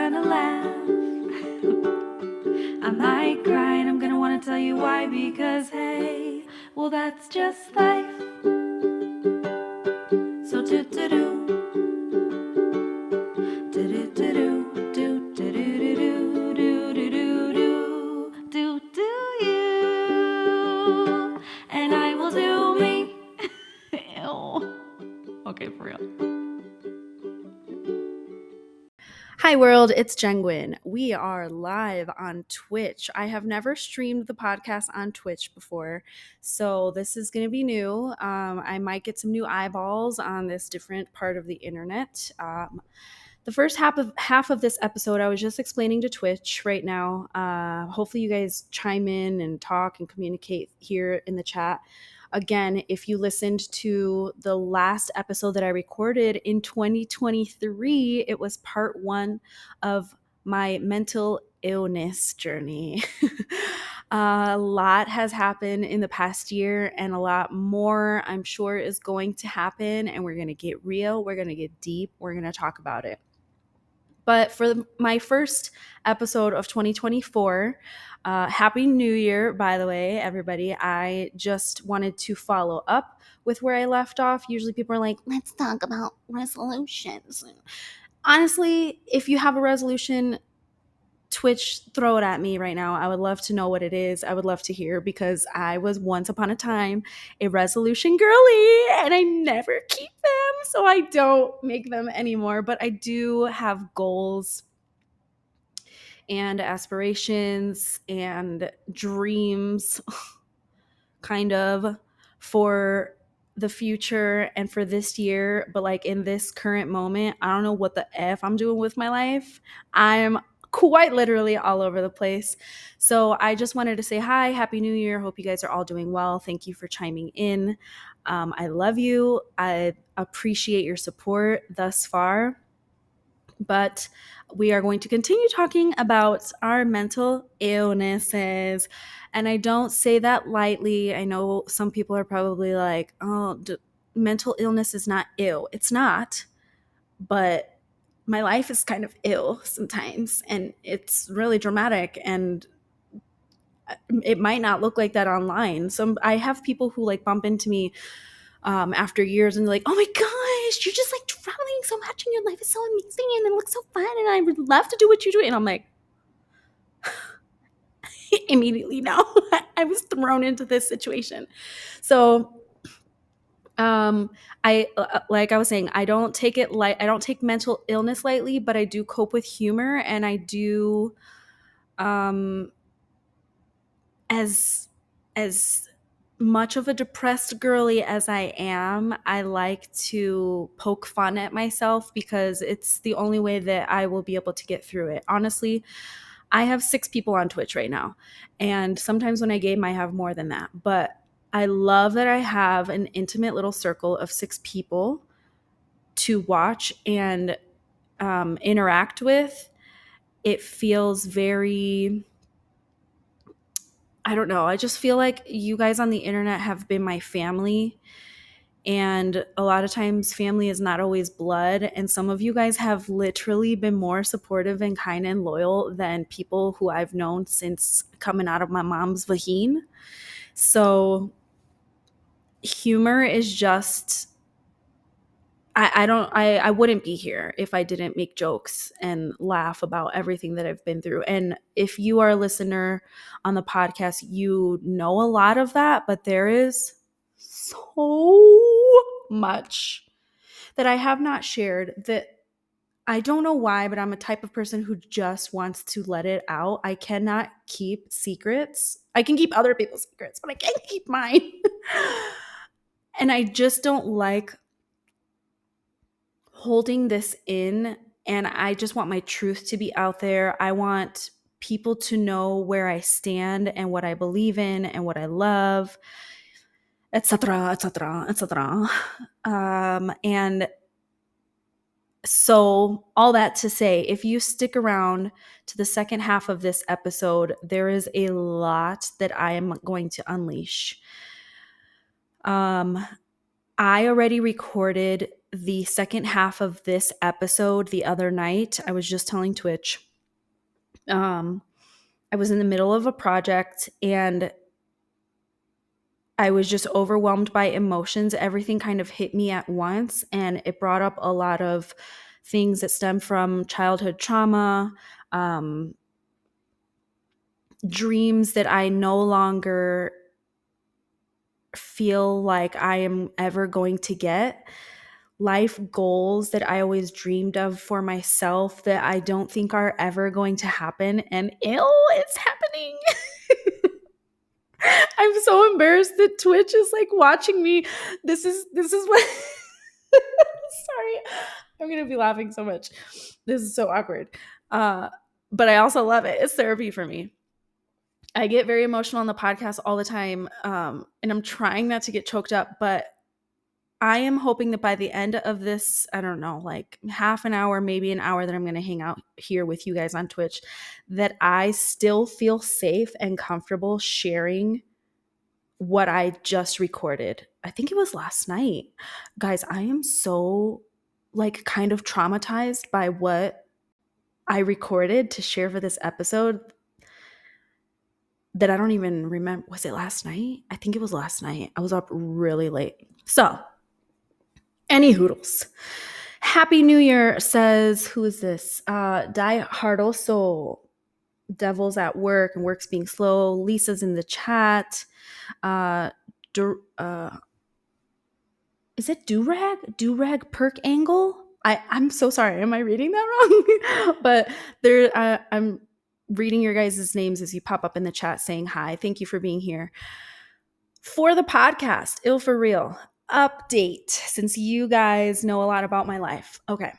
gonna laugh. I might cry and I'm gonna wanna tell you why, because hey, well that's just life. So do-do-do, do-do-do-do, do-do-do-do, do-do-do-do, do-do you, and I will do me. Ew. Okay, for real. Hi world, it's Jengwin. We are live on Twitch. I have never streamed the podcast on Twitch before, so this is going to be new. I might get some new eyeballs on this different part of the internet. The first half of this episode, I was just explaining to Twitch right now. Hopefully you guys chime in and talk and communicate here in the chat. Again, if you listened to the last episode that I recorded in 2023, it was part 1 of my mental illness journey. A lot has happened in the past year, and a lot more, I'm sure, is going to happen. And we're going to get real. We're going to get deep. We're going to talk about it. But for my first episode of 2024, Happy New Year, by the way, everybody. I just wanted to follow up with where I left off. Usually people are like, let's talk about resolutions. Honestly, if you have a resolution, Twitch, throw it at me right now. I would love to know what it is. I would love to hear, because I was once upon a time a resolution girly and I never keep them, so I don't make them anymore. But I do have goals and aspirations and dreams kind of for the future and for this year. But like in this current moment, I don't know what the F I'm doing with my life. I'm quite literally all over the place. So I just wanted to say hi, Happy New Year. Hope you guys are all doing well. Thank you for chiming in. I love you. I appreciate your support thus far. But we are going to continue talking about our mental illnesses. And I don't say that lightly. I know some people are probably like, oh, mental illness is not ill. It's not. But my life is kind of ill sometimes, and it's really dramatic, and it might not look like that online. I have people who like bump into me after years and they're like, oh my gosh, you're just like traveling so much and your life is so amazing and it looks so fun and I would love to do what you do. And I'm like, immediately no. I was thrown into this situation. So I like I was saying, I don't take mental illness lightly, but I do cope with humor, and I do as much of a depressed girly as I am, I like to poke fun at myself, because it's the only way that I will be able to get through it. Honestly, I have 6 people on Twitch right now, and sometimes when I game, I have more than that. But I love that I have an intimate little circle of 6 people to watch and interact with. It feels very, I don't know. I just feel like you guys on the internet have been my family. And a lot of times family is not always blood. And some of you guys have literally been more supportive and kind and loyal than people who I've known since coming out of my mom's vagine. So humor is just, I wouldn't be here if I didn't make jokes and laugh about everything that I've been through. And if you are a listener on the podcast, you know a lot of that, but there is so much that I have not shared that I don't know why, but I'm a type of person who just wants to let it out. I cannot keep secrets. I can keep other people's secrets, but I can't keep mine. And I just don't like holding this in, and I just want my truth to be out there. I want people to know where I stand and what I believe in and what I love, etc., etc., etc. And so all that to say, if you stick around to the second half of this episode, there is a lot that I am going to unleash. I already recorded the second half of this episode the other night. I was just telling Twitch. I was in the middle of a project and I was just overwhelmed by emotions. Everything kind of hit me at once, and it brought up a lot of things that stem from childhood trauma, dreams that I no longer feel like I am ever going to get, life goals that I always dreamed of for myself that I don't think are ever going to happen, and it's happening. I'm so embarrassed that Twitch is like watching me. This is what sorry. I'm gonna be laughing so much. This is so awkward. But I also love it. It's therapy for me. I get very emotional on the podcast all the time. And I'm trying not to get choked up, but I am hoping that by the end of this, I don't know, like half an hour, maybe an hour that I'm going to hang out here with you guys on Twitch, that I still feel safe and comfortable sharing what I just recorded. I think it was last night. Guys, I am so like kind of traumatized by what I recorded to share for this episode that I don't even remember. Was it last night? I think it was last night. I was up really late. So, any hoodles. Happy New Year, says, who is this? Die Hardoso. Devil's at work and work's being slow. Lisa's in the chat. Is it Durag? Durag Perk Angle? I'm so sorry. Am I reading that wrong? But I'm reading your guys' names as you pop up in the chat saying hi. Thank you for being here. For the podcast, Ill for Real, update, since you guys know a lot about my life. Okay,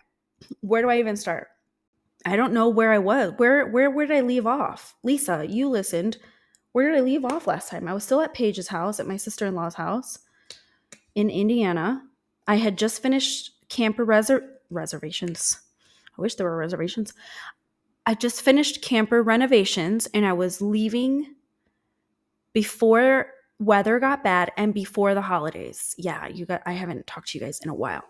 where do I even start? I don't know where I was. Where did I leave off? Lisa, you listened. Where did I leave off last time? I was still at Paige's house, at my sister-in-law's house in Indiana. I had just finished camper reservations. I wish there were reservations. I just finished camper renovations, and I was leaving before weather got bad and before the holidays. Yeah, I haven't talked to you guys in a while.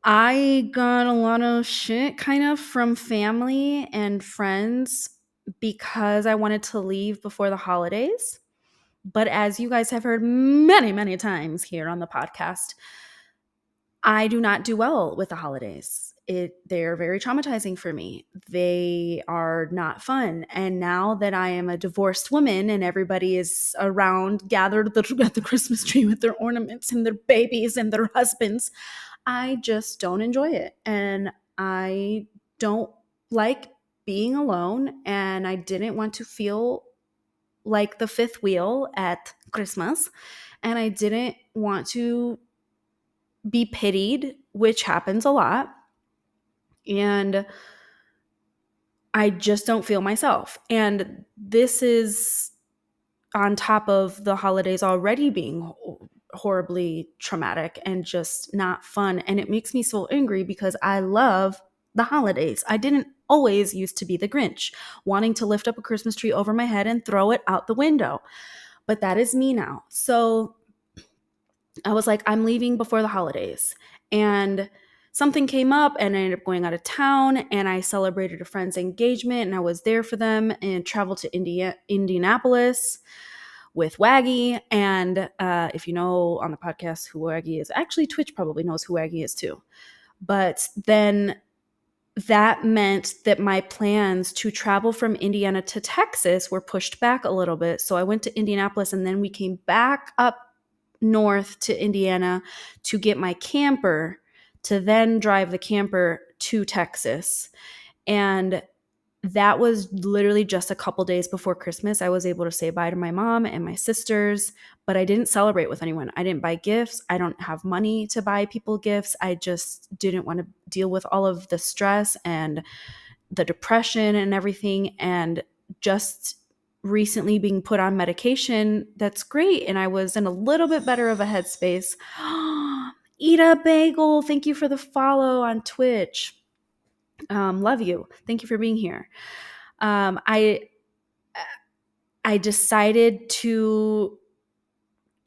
I got a lot of shit kind of from family and friends because I wanted to leave before the holidays. But as you guys have heard many, many times here on the podcast, I do not do well with the holidays. They're very traumatizing for me. They are not fun. And now that I am a divorced woman and everybody is around gathered at the Christmas tree with their ornaments and their babies and their husbands, I just don't enjoy it. And I don't like being alone. And I didn't want to feel like the fifth wheel at Christmas. And I didn't want to be pitied, which happens a lot. And I just don't feel myself. And this is on top of the holidays already being horribly traumatic and just not fun. And it makes me so angry because I love the holidays. I didn't always used to be the Grinch, wanting to lift up a Christmas tree over my head and throw it out the window. But that is me now. So I was like, I'm leaving before the holidays. And something came up and I ended up going out of town, and I celebrated a friend's engagement and I was there for them and traveled to Indianapolis with Waggy. And if you know on the podcast who Waggy is, actually Twitch probably knows who Waggy is too. But then that meant that my plans to travel from Indiana to Texas were pushed back a little bit. So I went to Indianapolis and then we came back up north to Indiana to get my camper, to then drive the camper to Texas. And that was literally just a couple days before Christmas. I was able to say bye to my mom and my sisters, but I didn't celebrate with anyone. I didn't buy gifts. I don't have money to buy people gifts. I just didn't want to deal with all of the stress and the depression and everything. And just recently being put on medication, that's great. And I was in a little bit better of a headspace. Ida Bagel, thank you for the follow on Twitch. Love you. Thank you for being here. I decided to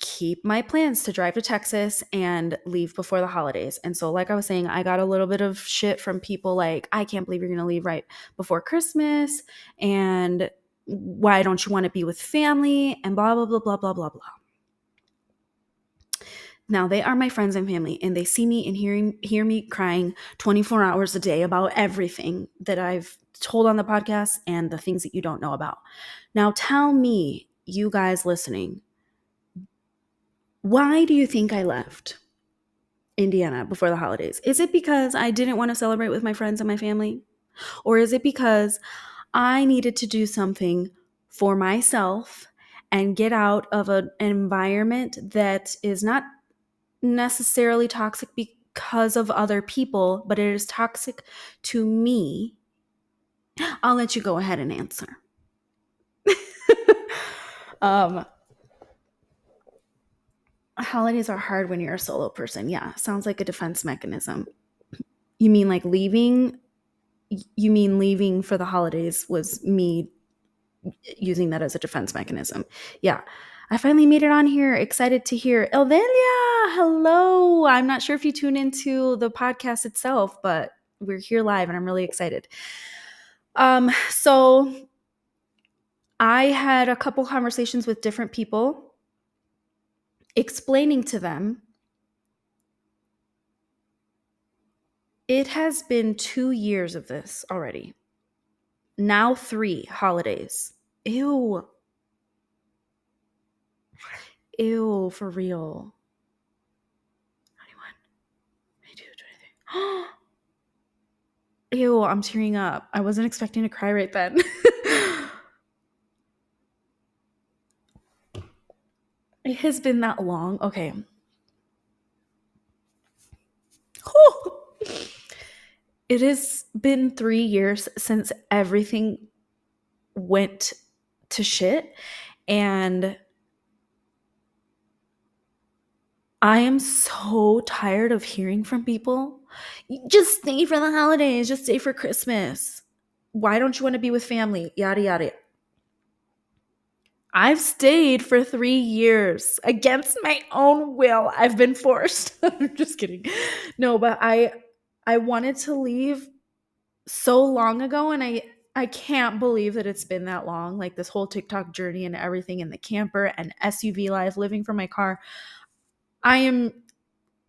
keep my plans to drive to Texas and leave before the holidays. And so, like I was saying, I got a little bit of shit from people like, I can't believe you're going to leave right before Christmas. And why don't you want to be with family? And blah, blah, blah, blah, blah, blah, blah. Now, they are my friends and family, and they see me and hear me crying 24 hours a day about everything that I've told on the podcast and the things that you don't know about. Now, tell me, you guys listening, why do you think I left Indiana before the holidays? Is it because I didn't want to celebrate with my friends and my family? Or is it because I needed to do something for myself and get out of an environment that is not necessarily toxic because of other people, but it is toxic to me? I'll let you go ahead and answer. Holidays are hard when you're a solo person. Yeah, sounds like a defense mechanism. You mean like leaving? You mean leaving for the holidays was me using that as a defense mechanism? Yeah. I finally made it on here. Excited to hear. Elvelia, hello. I'm not sure if you tune into the podcast itself, but we're here live and I'm really excited. So I had a couple conversations with different people explaining to them it has been 2 years of this already. Now 3 holidays. Ew. Ew, for real. 21, 22, 23. Ew, I'm tearing up. I wasn't expecting to cry right then. It has been that long. Okay. It has been 3 years since everything went to shit. And I am so tired of hearing from people, just stay for the holidays, just stay for Christmas. Why don't you want to be with family? Yada, yada. I've stayed for 3 years against my own will. I've been forced. I'm just kidding. No, but I wanted to leave so long ago, and I can't believe that it's been that long. Like this whole TikTok journey and everything in the camper and SUV life, living from my car. I am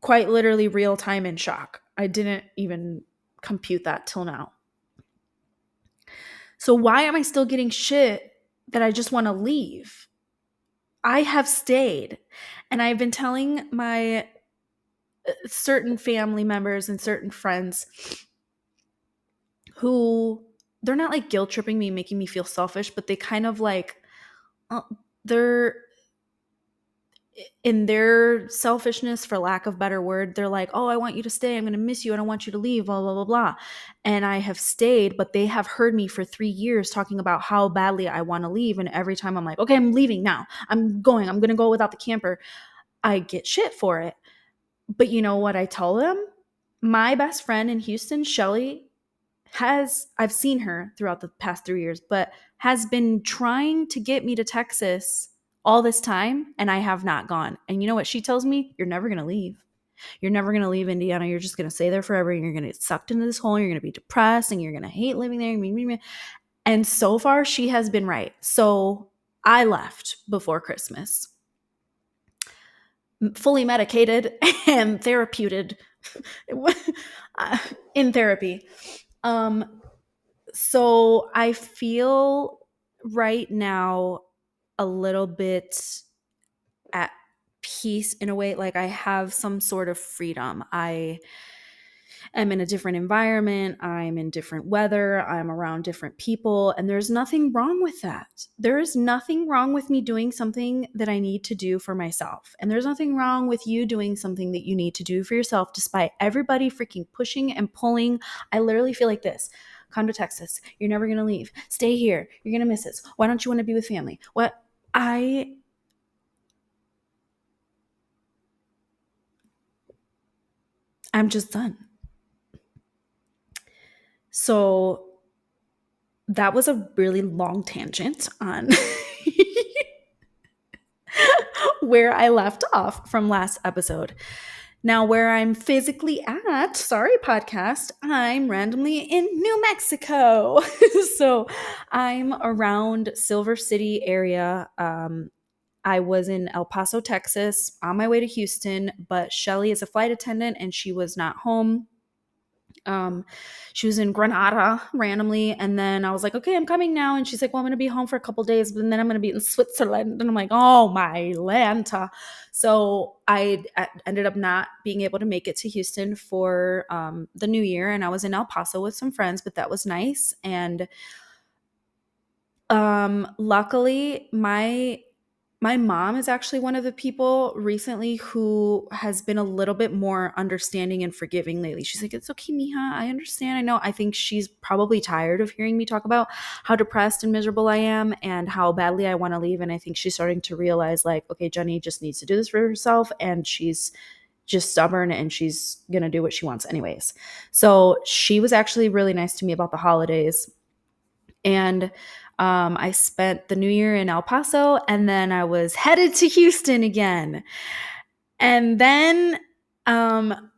quite literally real time in shock. I didn't even compute that till now. So why am I still getting shit that I just want to leave? I have stayed, and I've been telling my certain family members and certain friends who, they're not like guilt tripping me, making me feel selfish, but they kind of like, they're in their selfishness, for lack of better word, they're like, oh, I want you to stay. I'm going to miss you. I don't want you to leave, blah, blah, blah, blah. And I have stayed, but they have heard me for 3 years talking about how badly I want to leave. And every time I'm like, okay, I'm leaving now. I'm going to go without the camper. I get shit for it. But you know what I tell them? My best friend in Houston, Shelly, I've seen her throughout the past 3 years, but has been trying to get me to Texas all this time, and I have not gone. And you know what she tells me? You're never going to leave. You're never going to leave Indiana. You're just going to stay there forever, and you're going to get sucked into this hole, and you're going to be depressed, and you're going to hate living there. And so far, she has been right. So I left before Christmas, fully medicated and therapeuted in therapy. So I feel right now a little bit at peace in a way, like I have some sort of freedom. I am in a different environment. I'm in different weather. I'm around different people. And there's nothing wrong with that. There is nothing wrong with me doing something that I need to do for myself. And there's nothing wrong with you doing something that you need to do for yourself, despite everybody freaking pushing and pulling. I literally feel like this. Come to Texas. You're never going to leave. Stay here. You're going to miss us. Why don't you want to be with family? What? I'm just done. So that was a really long tangent on where I left off from last episode. Now, where I'm physically at, sorry, podcast, I'm randomly in New Mexico. So I'm around Silver City area. I was in El Paso, Texas, on my way to Houston, but Shelly is a flight attendant and she was not home. She was in Granada randomly, and then I was like, okay, I'm coming now. And she's like, well, I'm going to be home for a couple days, but then I'm going to be in Switzerland. And I'm like, oh my Lanta. So I ended up not being able to make it to Houston for the new year, and I was in El Paso with some friends, but that was nice. And luckily my mom is actually one of the people recently who has been a little bit more understanding and forgiving lately. She's like, it's okay, mija, I understand. I know. I think she's probably tired of hearing me talk about how depressed and miserable I am and how badly I want to leave. And I think she's starting to realize, like, okay, Jenny just needs to do this for herself, and she's just stubborn and she's going to do what she wants anyways. So she was actually really nice to me about the holidays. And I spent the new year in El Paso, and then I was headed to Houston again. And then Waggy,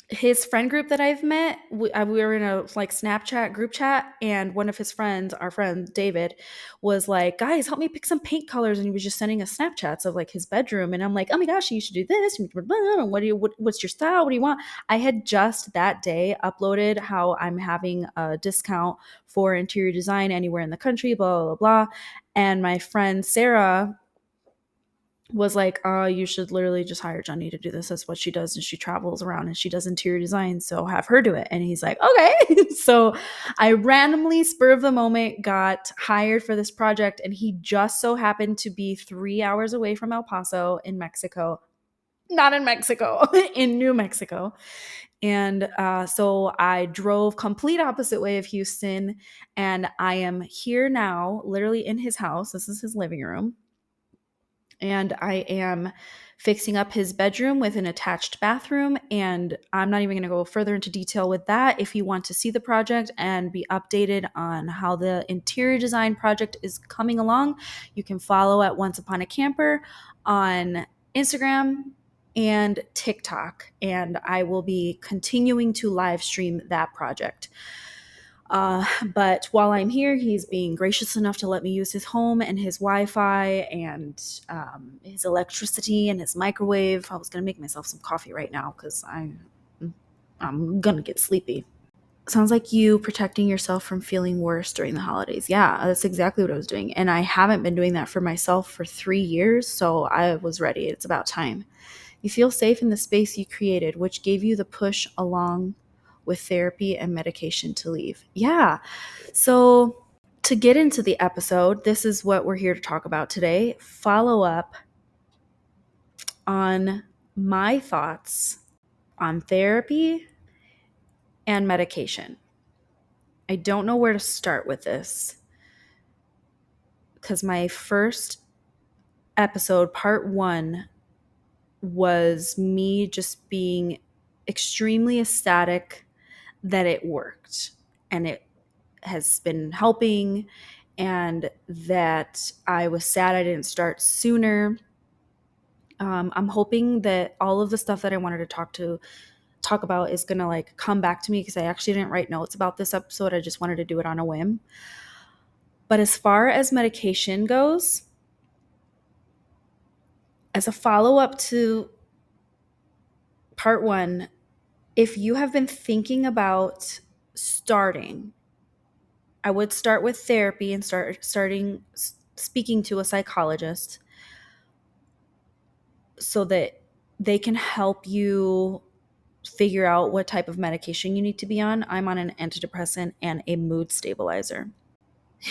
his friend group that I've met, we were in a like Snapchat group chat, and one of his friends, our friend David, was like, guys, help me pick some paint colors. And he was just sending us Snapchats of like his bedroom. And I'm like, oh my gosh, you should do this. What's your style? What do you want? I had just that day uploaded how I'm having a discount for interior design anywhere in the country, blah, blah, blah. And my friend Sarah was like, you should literally just hire Jenny to do this. That's what she does. And she travels around and she does interior design. So have her do it. And he's like, okay. So I randomly, spur of the moment, got hired for this project. And he just so happened to be 3 hours away from El Paso in Mexico. Not in Mexico, in New Mexico. And so I drove complete opposite way of Houston. And I am here now, literally in his house. This is his living room. And I am fixing up his bedroom with an attached bathroom. And I'm not even going to go further into detail with that. If you want to see the project and be updated on how the interior design project is coming along, you can follow at Once Upon a Camper on Instagram and TikTok. And I will be continuing to live stream that project. But while I'm here, he's being gracious enough to let me use his home and his Wi-Fi and his electricity and his microwave. I was going to make myself some coffee right now because I'm going to get sleepy. Sounds like you protecting yourself from feeling worse during the holidays. Yeah, that's exactly what I was doing. And I haven't been doing that for myself for 3 years, so I was ready. It's about time. You feel safe in the space you created, which gave you the push along with therapy and medication to leave. Yeah. So to get into the episode, this is what we're here to talk about today. Follow up on my thoughts on therapy and medication. I don't know where to start with this because my first episode, part 1, was me just being extremely ecstatic that it worked and it has been helping, and that I was sad I didn't start sooner. I'm hoping that all of the stuff that I wanted to talk about is gonna like come back to me, because I actually didn't write notes about this episode. I just wanted to do it on a whim. But as far as medication goes, as a follow-up to part 1, if you have been thinking about starting, I would start with therapy and starting speaking to a psychologist so that they can help you figure out what type of medication you need to be on. I'm on an antidepressant and a mood stabilizer.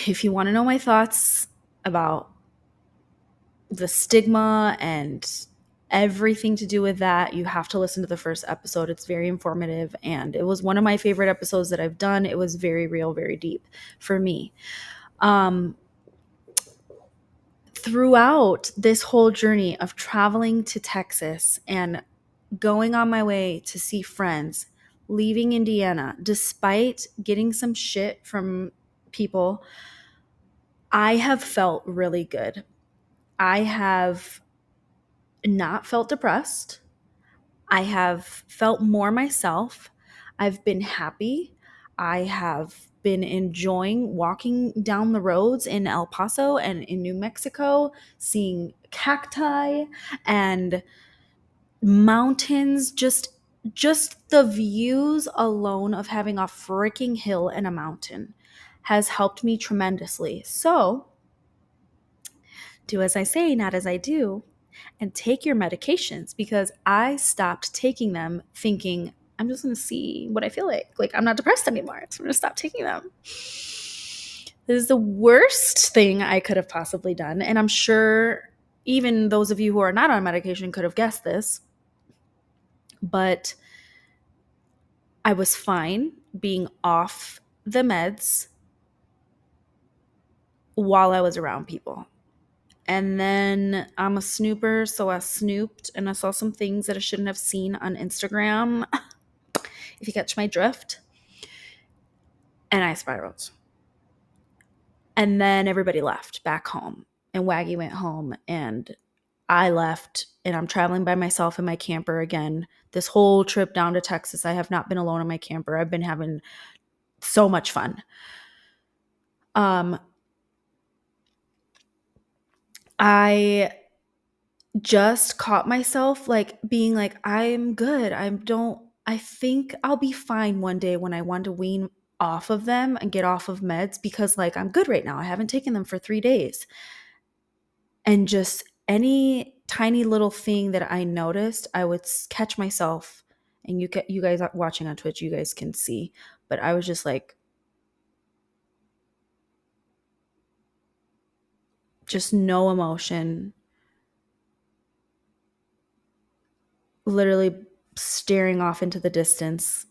If you want to know my thoughts about the stigma and everything to do with that, you have to listen to the first episode. It's very informative, and it was one of my favorite episodes that I've done. It was very real, very deep for me. Throughout this whole journey of traveling to Texas and going on my way to see friends, leaving Indiana, despite getting some shit from people, I have felt really good. I have not felt depressed. I have felt more myself. I've been happy. I have been enjoying walking down the roads in El Paso and in New Mexico, seeing cacti and mountains, just the views alone of having a freaking hill and a mountain has helped me tremendously. So, do as I say, not as I do, and take your medications, because I stopped taking them thinking I'm just going to see what I feel like. Like, I'm not depressed anymore. So I'm going to stop taking them. This is the worst thing I could have possibly done. And I'm sure even those of you who are not on medication could have guessed this. But I was fine being off the meds while I was around people. And then I'm a snooper, so I snooped and I saw some things that I shouldn't have seen on Instagram, if you catch my drift. And I spiraled. And then everybody left back home, and Waggy went home, and I left, and I'm traveling by myself in my camper again. This whole trip down to Texas, I have not been alone in my camper. I've been having so much fun. I just caught myself like being like, I'm good. I think I'll be fine one day when I want to wean off of them and get off of meds, because like I'm good right now. I haven't taken them for 3 days. And just any tiny little thing that I noticed, I would catch myself, and you guys are watching on Twitch, you guys can see, but I was just like, just no emotion, literally staring off into the distance,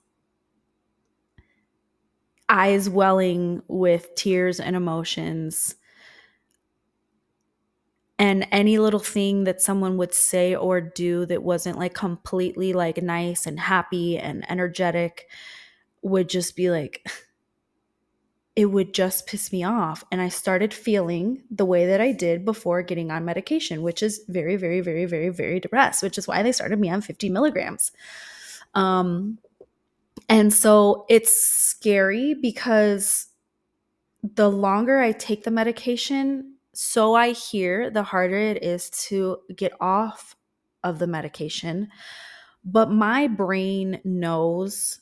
eyes welling with tears and emotions. And any little thing that someone would say or do that wasn't like completely like nice and happy and energetic would just be like, it would just piss me off. And I started feeling the way that I did before getting on medication, which is very, very, very, very, very depressed, which is why they started me on 50 milligrams. And so it's scary because the longer I take the medication, so I hear, the harder it is to get off of the medication. But my brain knows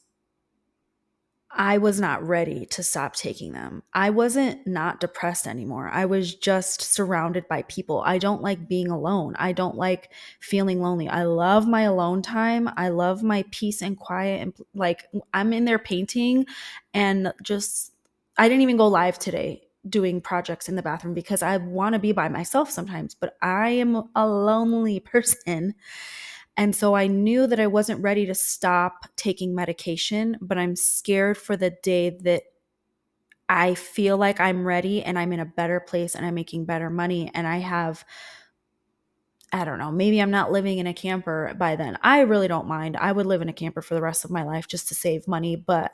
I was not ready to stop taking them. I wasn't not depressed anymore. I was just surrounded by people. I don't like being alone. I don't like feeling lonely. I love my alone time. I love my peace and quiet. And like, I'm in there painting, and just, I didn't even go live today doing projects in the bathroom because I want to be by myself sometimes, but I am a lonely person. And so I knew that I wasn't ready to stop taking medication, but I'm scared for the day that I feel like I'm ready and I'm in a better place and I'm making better money and I don't know, maybe I'm not living in a camper by then. I really don't mind. I would live in a camper for the rest of my life just to save money, but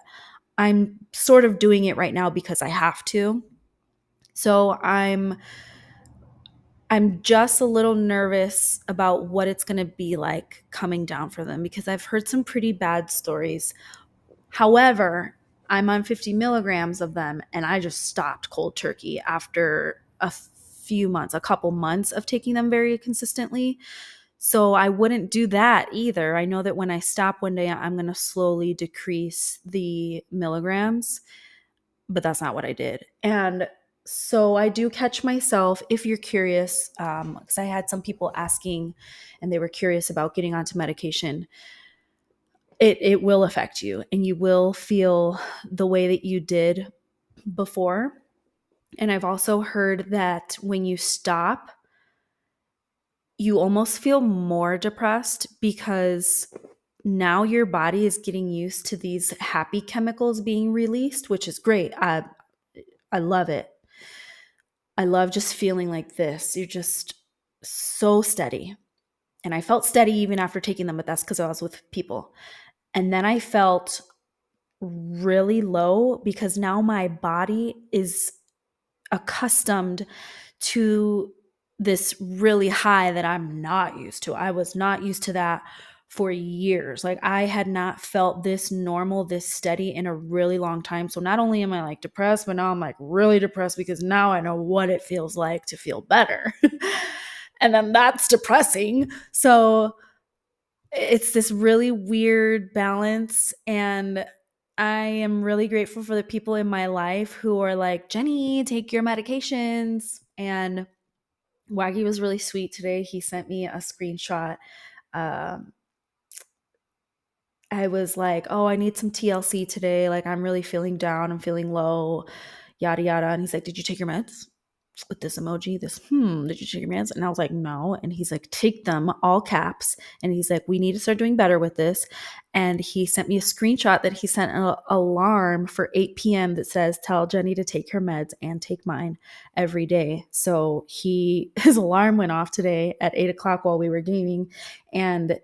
I'm sort of doing it right now because I have to. So I'm just a little nervous about what it's going to be like coming down for them, because I've heard some pretty bad stories. However, I'm on 50 milligrams of them, and I just stopped cold turkey after a couple months of taking them very consistently. So I wouldn't do that either. I know that when I stop one day, I'm going to slowly decrease the milligrams, but that's not what I did. And so I do catch myself, if you're curious, because I had some people asking and they were curious about getting onto medication. It will affect you, and you will feel the way that you did before. And I've also heard that when you stop, you almost feel more depressed because now your body is getting used to these happy chemicals being released, which is great. I love it. I love just feeling like this. You're just so steady. And I felt steady even after taking them, but that's because I was with people. And then I felt really low because now my body is accustomed to this really high that I'm not used to. I was not used to that for years. Like I had not felt this normal, this steady in a really long time. So not only am I like depressed, but now I'm like really depressed because now I know what it feels like to feel better. And then that's depressing. So it's this really weird balance. And I am really grateful for the people in my life who are like, Jenny, take your medications. And Waggy was really sweet today. He sent me a screenshot. Um, I was like, oh, I need some TLC today. Like, I'm really feeling down. I'm feeling low, yada, yada. And he's like, did you take your meds? With this emoji, did you take your meds? And I was like, no. And he's like, take them, all caps. And he's like, we need to start doing better with this. And he sent me a screenshot that he sent an alarm for 8 p.m. that says, tell Jenny to take her meds and take mine every day. So his alarm went off today at 8 o'clock while we were gaming. And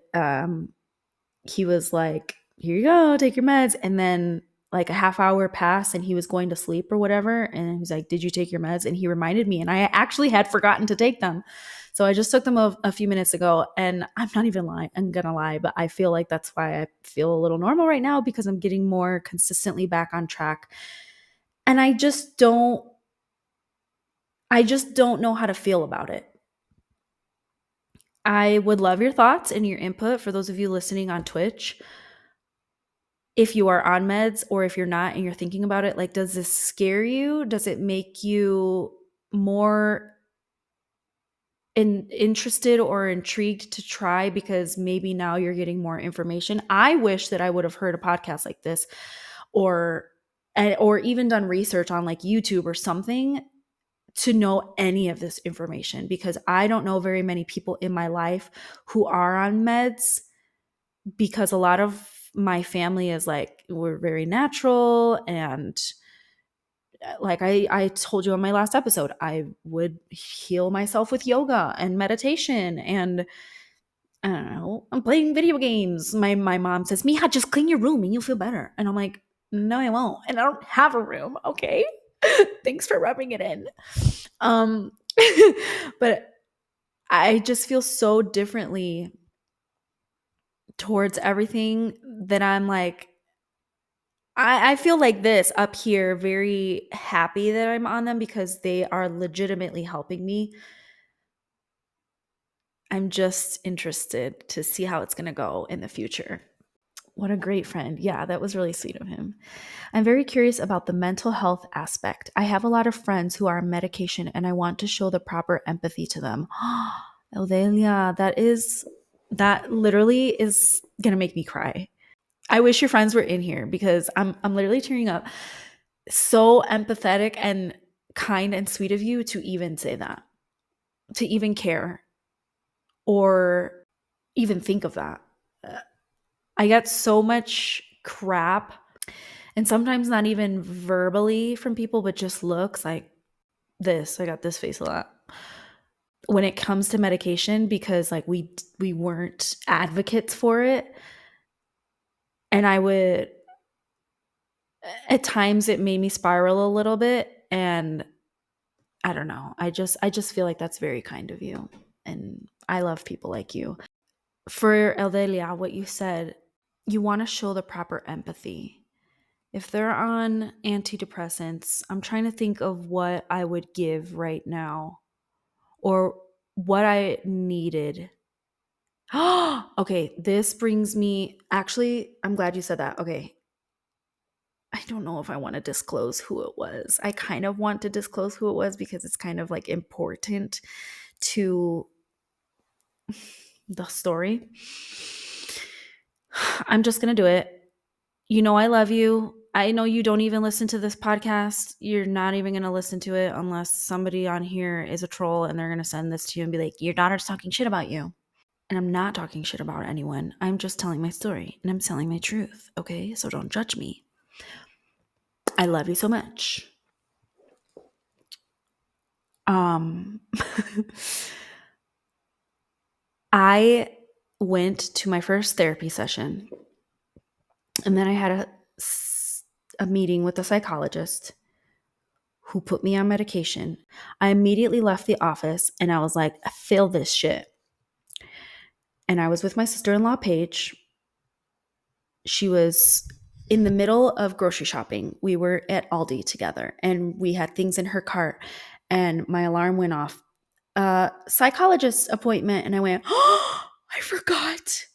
he was like, here you go, take your meds. And then like a half hour passed and he was going to sleep or whatever. And he's like, did you take your meds? And he reminded me, and I actually had forgotten to take them. So I just took them a few minutes ago, and I'm not even lying. I'm going to lie, but I feel like that's why I feel a little normal right now, because I'm getting more consistently back on track. And I just don't know how to feel about it. I would love your thoughts and your input for those of you listening on Twitch. If you are on meds or if you're not and you're thinking about it, like, does this scare you? Does it make you more interested or intrigued to try because maybe now you're getting more information? I wish that I would have heard a podcast like this or even done research on like YouTube or something to know any of this information, because I don't know very many people in my life who are on meds, because a lot of my family is like, we're very natural. And like I told you on my last episode, I would heal myself with yoga and meditation. And I don't know, I'm playing video games. My mom says, Mija, just clean your room and you'll feel better. And I'm like, no, I won't. And I don't have a room. Okay. Thanks for rubbing it in. But I just feel so differently towards everything that I'm like, I feel like this up here, very happy that I'm on them because they are legitimately helping me. I'm just interested to see how it's going to go in the future. What a great friend. Yeah, that was really sweet of him. I'm very curious about the mental health aspect. I have a lot of friends who are on medication and I want to show the proper empathy to them. Eldelia, that literally is going to make me cry. I wish your friends were in here because I'm literally tearing up. So empathetic and kind and sweet of you to even say that, to even care or even think of that. I get so much crap, and sometimes not even verbally from people, but just looks like this. I got this face a lot when it comes to medication, because like we weren't advocates for it. And I would, at times it made me spiral a little bit, and I don't know. I just feel like that's very kind of you, and I love people like you. For Eldelia, what you said, you want to show the proper empathy. If they're on antidepressants, I'm trying to think of what I would give right now or what I needed. Okay, this brings me, actually, I'm glad you said that. Okay. I don't know if I want to disclose who it was. I kind of want to disclose who it was because it's kind of like important to the story. I'm just going to do it. You know, I love you. I know you don't even listen to this podcast. You're not even going to listen to it unless somebody on here is a troll and they're going to send this to you and be like, your daughter's talking shit about you. And I'm not talking shit about anyone. I'm just telling my story and I'm telling my truth. Okay. So don't judge me. I love you so much. I went to my first therapy session, and then I had a meeting with a psychologist who put me on medication. I immediately left the office and I was like, fill this shit. And I was with my sister-in-law, Paige. She was in the middle of grocery shopping. We were at Aldi together and we had things in her cart and my alarm went off. Psychologist appointment. And I went, oh, I forgot.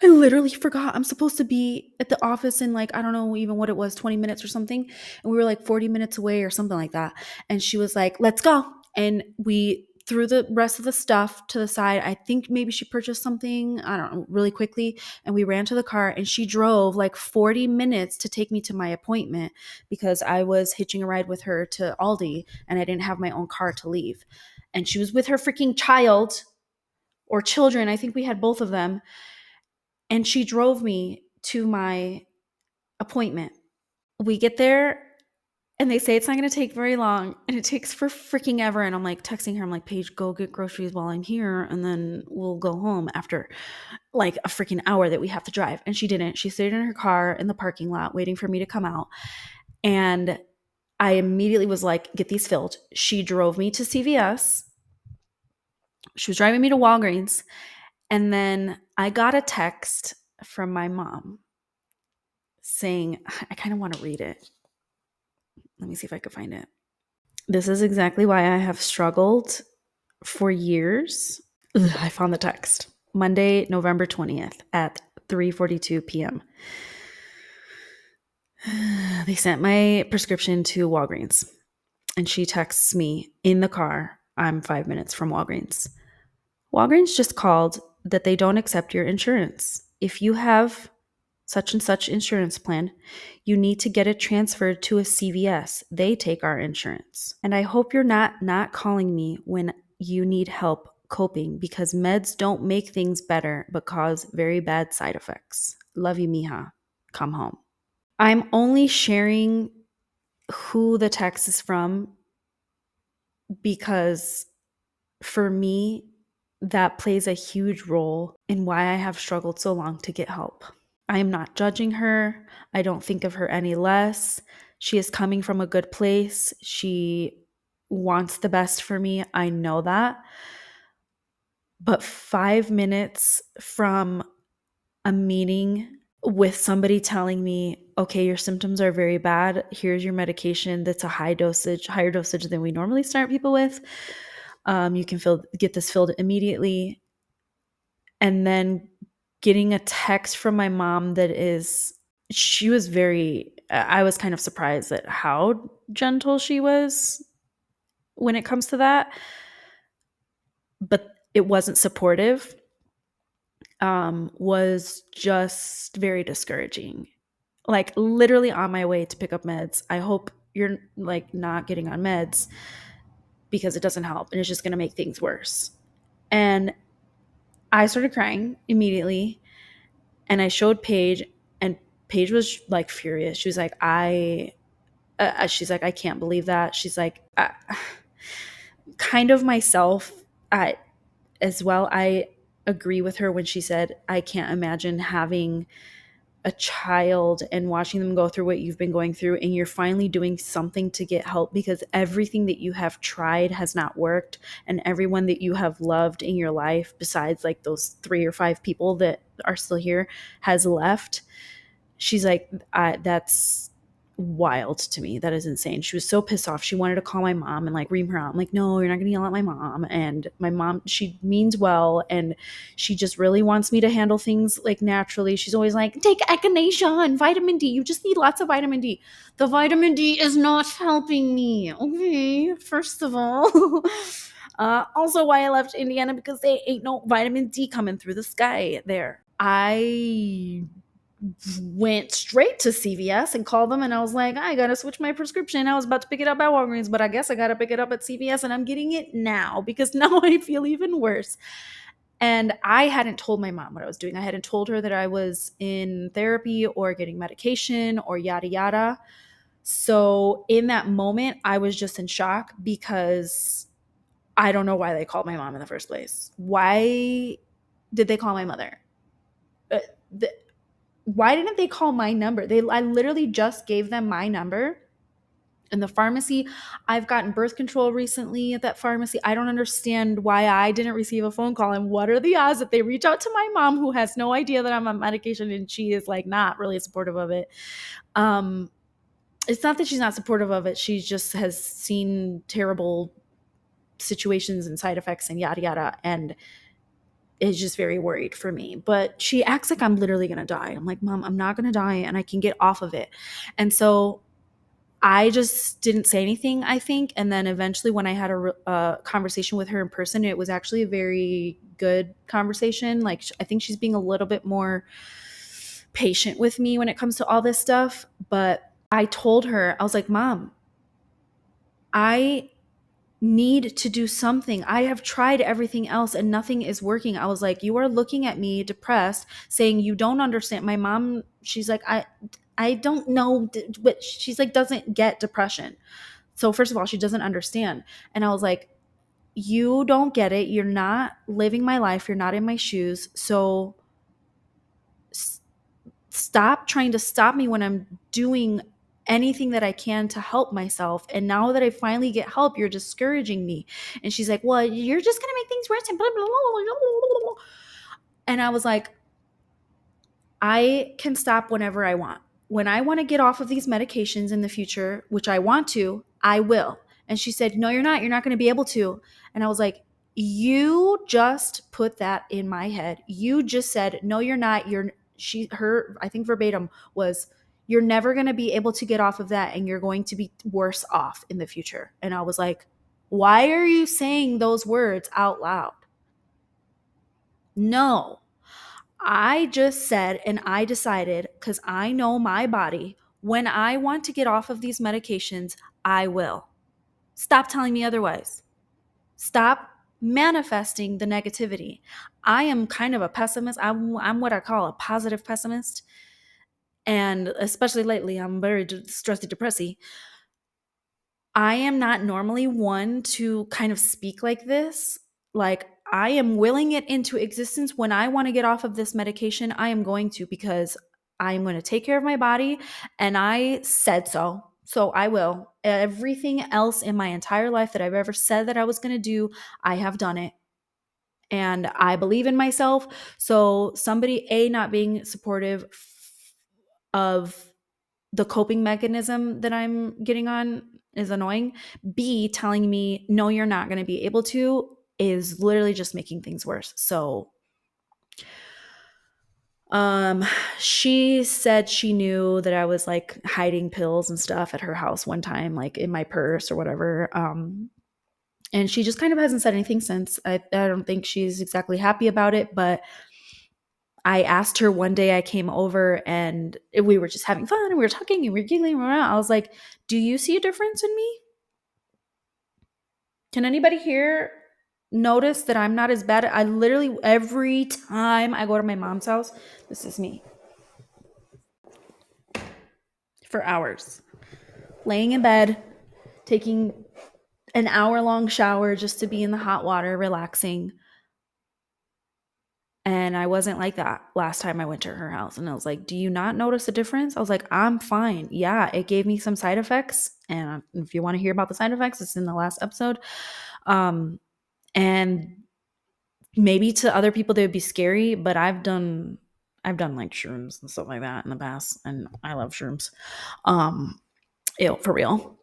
I literally forgot. I'm supposed to be at the office in like, I don't know even what it was, 20 minutes or something. And we were like 40 minutes away or something like that. And she was like, let's go. And we threw the rest of the stuff to the side. I think maybe she purchased something, I don't know, really quickly. And we ran to the car and she drove like 40 minutes to take me to my appointment because I was hitching a ride with her to Aldi and I didn't have my own car to leave. And she was with her freaking child or children. I think we had both of them. And she drove me to my appointment. We get there and they say it's not going to take very long. And it takes for freaking ever. And I'm like texting her. I'm like, Paige, go get groceries while I'm here. And then we'll go home after like a freaking hour that we have to drive. And she didn't. She stayed in her car in the parking lot waiting for me to come out. And I immediately was like, get these filled. She drove me to CVS. She was driving me to Walgreens. And then I got a text from my mom saying, I kind of want to read it. Let me see if I can find it. This is exactly why I have struggled for years. Ugh, I found the text. Monday, November 20th at 3:42 p.m. They sent my prescription to Walgreens. And she texts me in the car. I'm 5 minutes from Walgreens. Walgreens just called that they don't accept your insurance. If you have such and such insurance plan, you need to get it transferred to a CVS. They take our insurance. And I hope you're not calling me when you need help coping because meds don't make things better but cause very bad side effects. Love you, mija. Come home. I'm only sharing who the text is from because for me, that plays a huge role in why I have struggled so long to get help. I am not judging her. I don't think of her any less. She is coming from a good place. She wants the best for me. I know that. But 5 minutes from a meeting with somebody telling me, okay, your symptoms are very bad. Here's your medication that's a higher dosage than we normally start people with. You can get this filled immediately. And then getting a text from my mom she was I was kind of surprised at how gentle she was when it comes to that. But it wasn't supportive. Was just very discouraging. Like literally on my way to pick up meds. I hope you're like not getting on meds because it doesn't help and it's just going to make things worse. And I started crying immediately and I showed Paige and Paige was like furious. She was like, she's like, I can't believe that. She's like, kind of myself as well. I agree with her when she said, I can't imagine having a child and watching them go through what you've been going through and you're finally doing something to get help because everything that you have tried has not worked and everyone that you have loved in your life besides like those 3 or 5 people that are still here has left. She's like, that's wild to me. That is insane. She was so pissed off. She wanted to call my mom and like ream her out. I'm like, no, you're not going to yell at my mom. And my mom, she means well. And she just really wants me to handle things like naturally. She's always like, take echinacea and vitamin D. You just need lots of vitamin D. The vitamin D is not helping me. Okay, first of all. Also why I left Indiana because they ain't no vitamin D coming through the sky there. I went straight to CVS and called them and I was like, I gotta switch my prescription. I was about to pick it up at Walgreens, but I guess I gotta pick it up at CVS and I'm getting it now because now I feel even worse. And I hadn't told my mom what I was doing. I hadn't told her that I was in therapy or getting medication or yada yada. So in that moment, I was just in shock because I don't know why they called my mom in the first place. Why did they call my mother? Why didn't they call my number? I literally just gave them my number in the pharmacy. I've gotten birth control recently at that pharmacy. I don't understand why I didn't receive a phone call, and what are the odds that they reach out to my mom, who has no idea that I'm on medication, and she is like not really supportive of it. It's not that she's not supportive of it. She just has seen terrible situations and side effects and yada yada, and is just very worried for me. But she acts like I'm literally gonna die. I'm like, Mom, I'm not gonna die, and I can get off of it. And so I just didn't say anything, I think. And then eventually, when I had a conversation with her in person, it was actually a very good conversation. Like, I think she's being a little bit more patient with me when it comes to all this stuff. But I told her, I was like, Mom, I need to do something. I have tried everything else and nothing is working. I was like, you are looking at me depressed, saying you don't understand. My mom, she's like, I don't know, but she's like, doesn't get depression. So first of all, she doesn't understand. And I was like, you don't get it. You're not living my life. You're not in my shoes. So stop trying to stop me when I'm doing anything that I can to help myself. And now that I finally get help, you're discouraging me. And she's like, well, you're just going to make things worse and blah, blah, blah, blah, blah. And I was like, I can stop whenever I want. When I want to get off of these medications in the future, which I want to, I will. And she said, no, you're not. You're not going to be able to. And I was like, you just put that in my head. You just said, no, you're not. I think verbatim was, you're never going to be able to get off of that, and you're going to be worse off in the future. And I was like, why are you saying those words out loud? No, I just said, and I decided, because I know my body, when I want to get off of these medications, I will. Stop telling me otherwise. Stop manifesting the negativity. I am kind of a pessimist. I'm what I call a positive pessimist. And especially lately, I'm very stressy, depressy. I am not normally one to kind of speak like this. Like, I am willing it into existence. When I want to get off of this medication, I am going to, because I am going to take care of my body, and I said so. So I will. Everything else in my entire life that I've ever said that I was going to do, I have done it. And I believe in myself. So somebody, A, not being supportive of the coping mechanism that I'm getting on is annoying. B, telling me, no, you're not going to be able to, is literally just making things worse. So she said she knew that I was like hiding pills and stuff at her house one time, like in my purse or whatever. And she just kind of hasn't said anything since. I don't think she's exactly happy about it, but I asked her one day, I came over and we were just having fun and we were talking and we were giggling around. I was like, do you see a difference in me? Can anybody here notice that I'm not as bad? I literally, every time I go to my mom's house, this is me for hours, laying in bed, taking an hour-long shower just to be in the hot water, relaxing. And I wasn't like that last time I went to her house. And I was like, do you not notice a difference? I was like, I'm fine. Yeah, it gave me some side effects. And if you want to hear about the side effects, it's in the last episode. And maybe to other people they would be scary, but I've done like shrooms and stuff like that in the past, and I love shrooms. Ew, for real.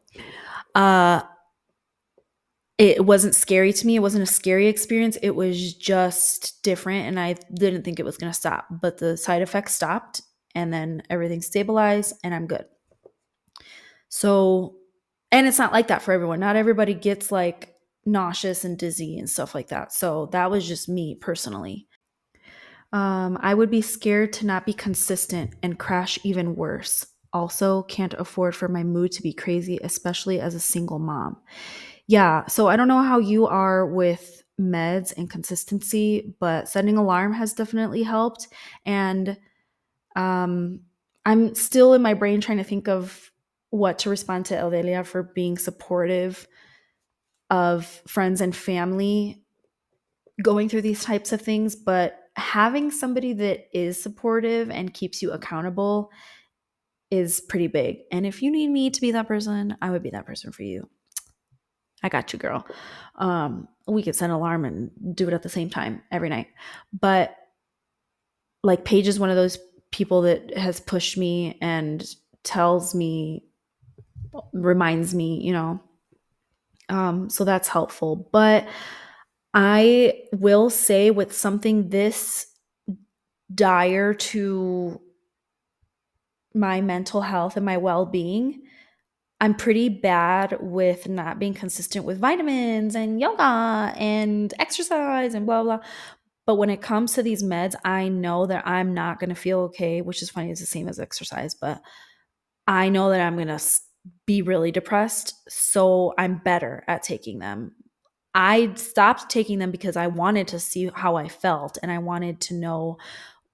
It wasn't scary to me. It wasn't a scary experience. It was just different, and I didn't think it was going to stop. But the side effects stopped, and then everything stabilized, and I'm good. So, and it's not like that for everyone. Not everybody gets like nauseous and dizzy and stuff like that. So that was just me personally. I would be scared to not be consistent and crash even worse. Also, can't afford for my mood to be crazy, especially as a single mom. Yeah, so I don't know how you are with meds and consistency, but setting alarm has definitely helped. And I'm still in my brain trying to think of what to respond to Eldelia for being supportive of friends and family going through these types of things. But having somebody that is supportive and keeps you accountable is pretty big. And if you need me to be that person, I would be that person for you. I got you, girl. We could set an alarm and do it at the same time every night. But like Paige is one of those people that has pushed me and tells me, reminds me, so that's helpful. But I will say with something this dire to my mental health and my well-being, I'm pretty bad with not being consistent with vitamins and yoga and exercise and blah blah. But when it comes to these meds, I know that I'm not going to feel okay, which is funny, it's the same as exercise, but I know that I'm going to be really depressed, so I'm better at taking them. I stopped taking them because I wanted to see how I felt and I wanted to know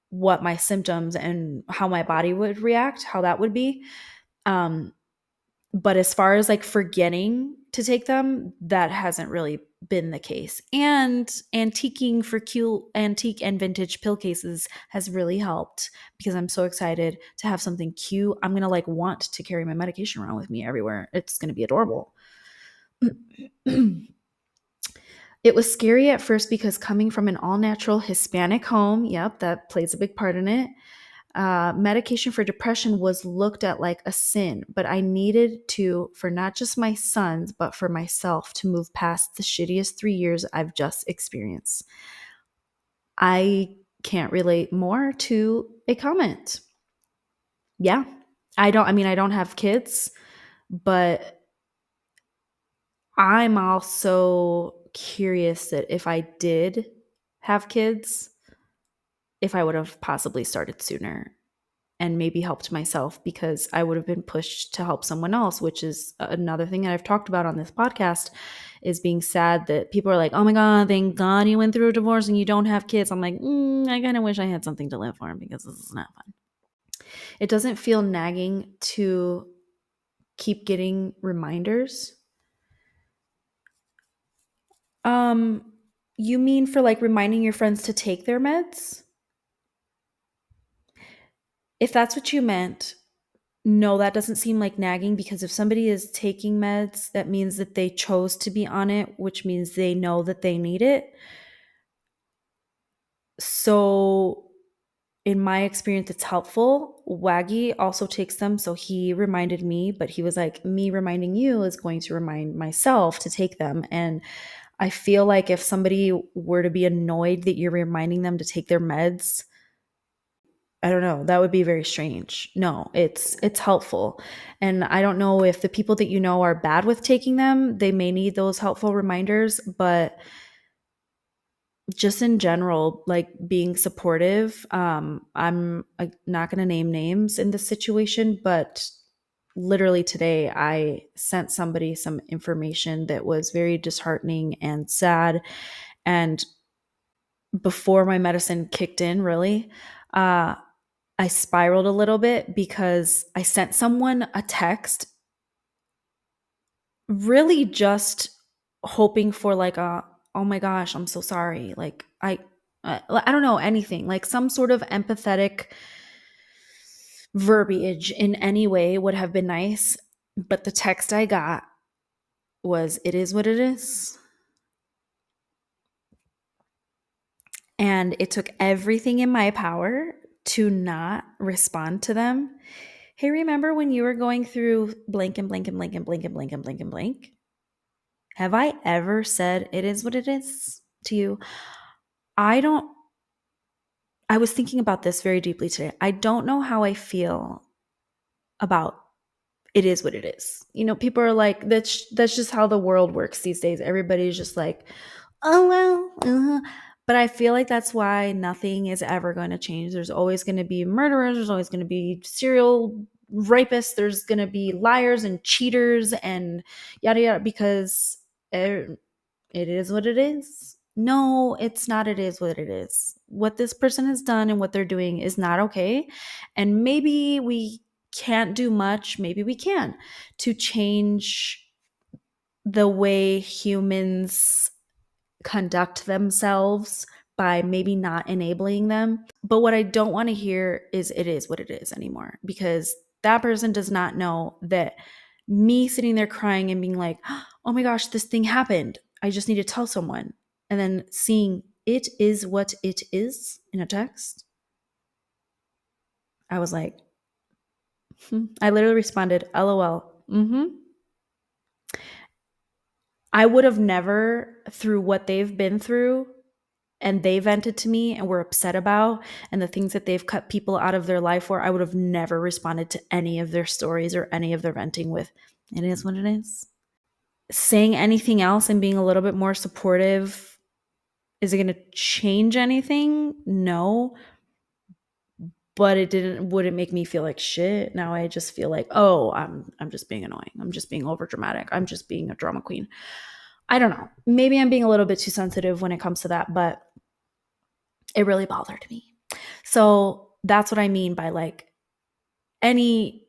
what my symptoms and how my body would react, how that would be. Um, but as far as like forgetting to take them, that hasn't really been the case. And antiquing for cute antique and vintage pill cases has really helped because I'm so excited to have something cute. I'm going to like want to carry my medication around with me everywhere. It's going to be adorable. It was scary at first because coming from an all natural Hispanic home, yep, that plays a big part in it. Medication for depression was looked at like a sin, but I needed to, for not just my sons, but for myself to move past the shittiest 3 years I've just experienced. I can't relate more to a comment. Yeah. I don't have kids, but I'm also curious that if I did have kids, if I would have possibly started sooner and maybe helped myself because I would have been pushed to help someone else, which is another thing that I've talked about on this podcast is being sad that people are like, oh my God, thank God you went through a divorce and you don't have kids. I'm like, I kind of wish I had something to live for because this is not fun. It doesn't feel nagging to keep getting reminders. You mean for like reminding your friends to take their meds? If that's what you meant, no, that doesn't seem like nagging because if somebody is taking meds, that means that they chose to be on it, which means they know that they need it. So, in my experience, it's helpful. Waggy also takes them. So, he reminded me, but he was like, me reminding you is going to remind myself to take them. And I feel like if somebody were to be annoyed that you're reminding them to take their meds, I don't know, that would be very strange. No, it's helpful. And I don't know if the people that you know are bad with taking them, they may need those helpful reminders, but just in general, like being supportive, I'm not going to name names in this situation, but literally today I sent somebody some information that was very disheartening and sad. And before my medicine kicked in, really, I spiraled a little bit because I sent someone a text really just hoping for like a, oh my gosh, I'm so sorry. Like I don't know, anything, like some sort of empathetic verbiage in any way would have been nice, but the text I got was, it is what it is. And it took everything in my power to not respond to them. Hey, remember when you were going through blank and blank and blank and blank and blank and blank and blank? Have I ever said it is what it is to you? I don't, I was thinking about this very deeply today. I don't know how I feel about it is what it is. You know, people are like, that's just how the world works these days. Everybody's just like, oh well, but I feel like that's why nothing is ever going to change. There's always going to be murderers, there's always going to be serial rapists, there's going to be liars and cheaters and yada yada, because it is what it is. No, it's not. It is what it is. What this person has done and what they're doing is not okay. And maybe we can't do much, maybe we can, to change the way humans conduct themselves by maybe not enabling them. But what I don't want to hear is it is what it is anymore, because That person does not know that me sitting there crying and being like, oh my gosh, this thing happened. I just need to tell someone. And then seeing it is what it is in a text. I was like, I literally responded, LOL. I would have never, through what they've been through and they vented to me and were upset about, and the things that they've cut people out of their life for, I would have never responded to any of their stories or any of their venting with, it is what it is. Saying anything else and being a little bit more supportive, is it going to change anything? No. But wouldn't make me feel like shit. Now I just feel like, oh, I'm just being annoying. I'm just being over dramatic. I'm just being a drama queen. I don't know. Maybe I'm being a little bit too sensitive when it comes to that, but it really bothered me. So that's what I mean by like any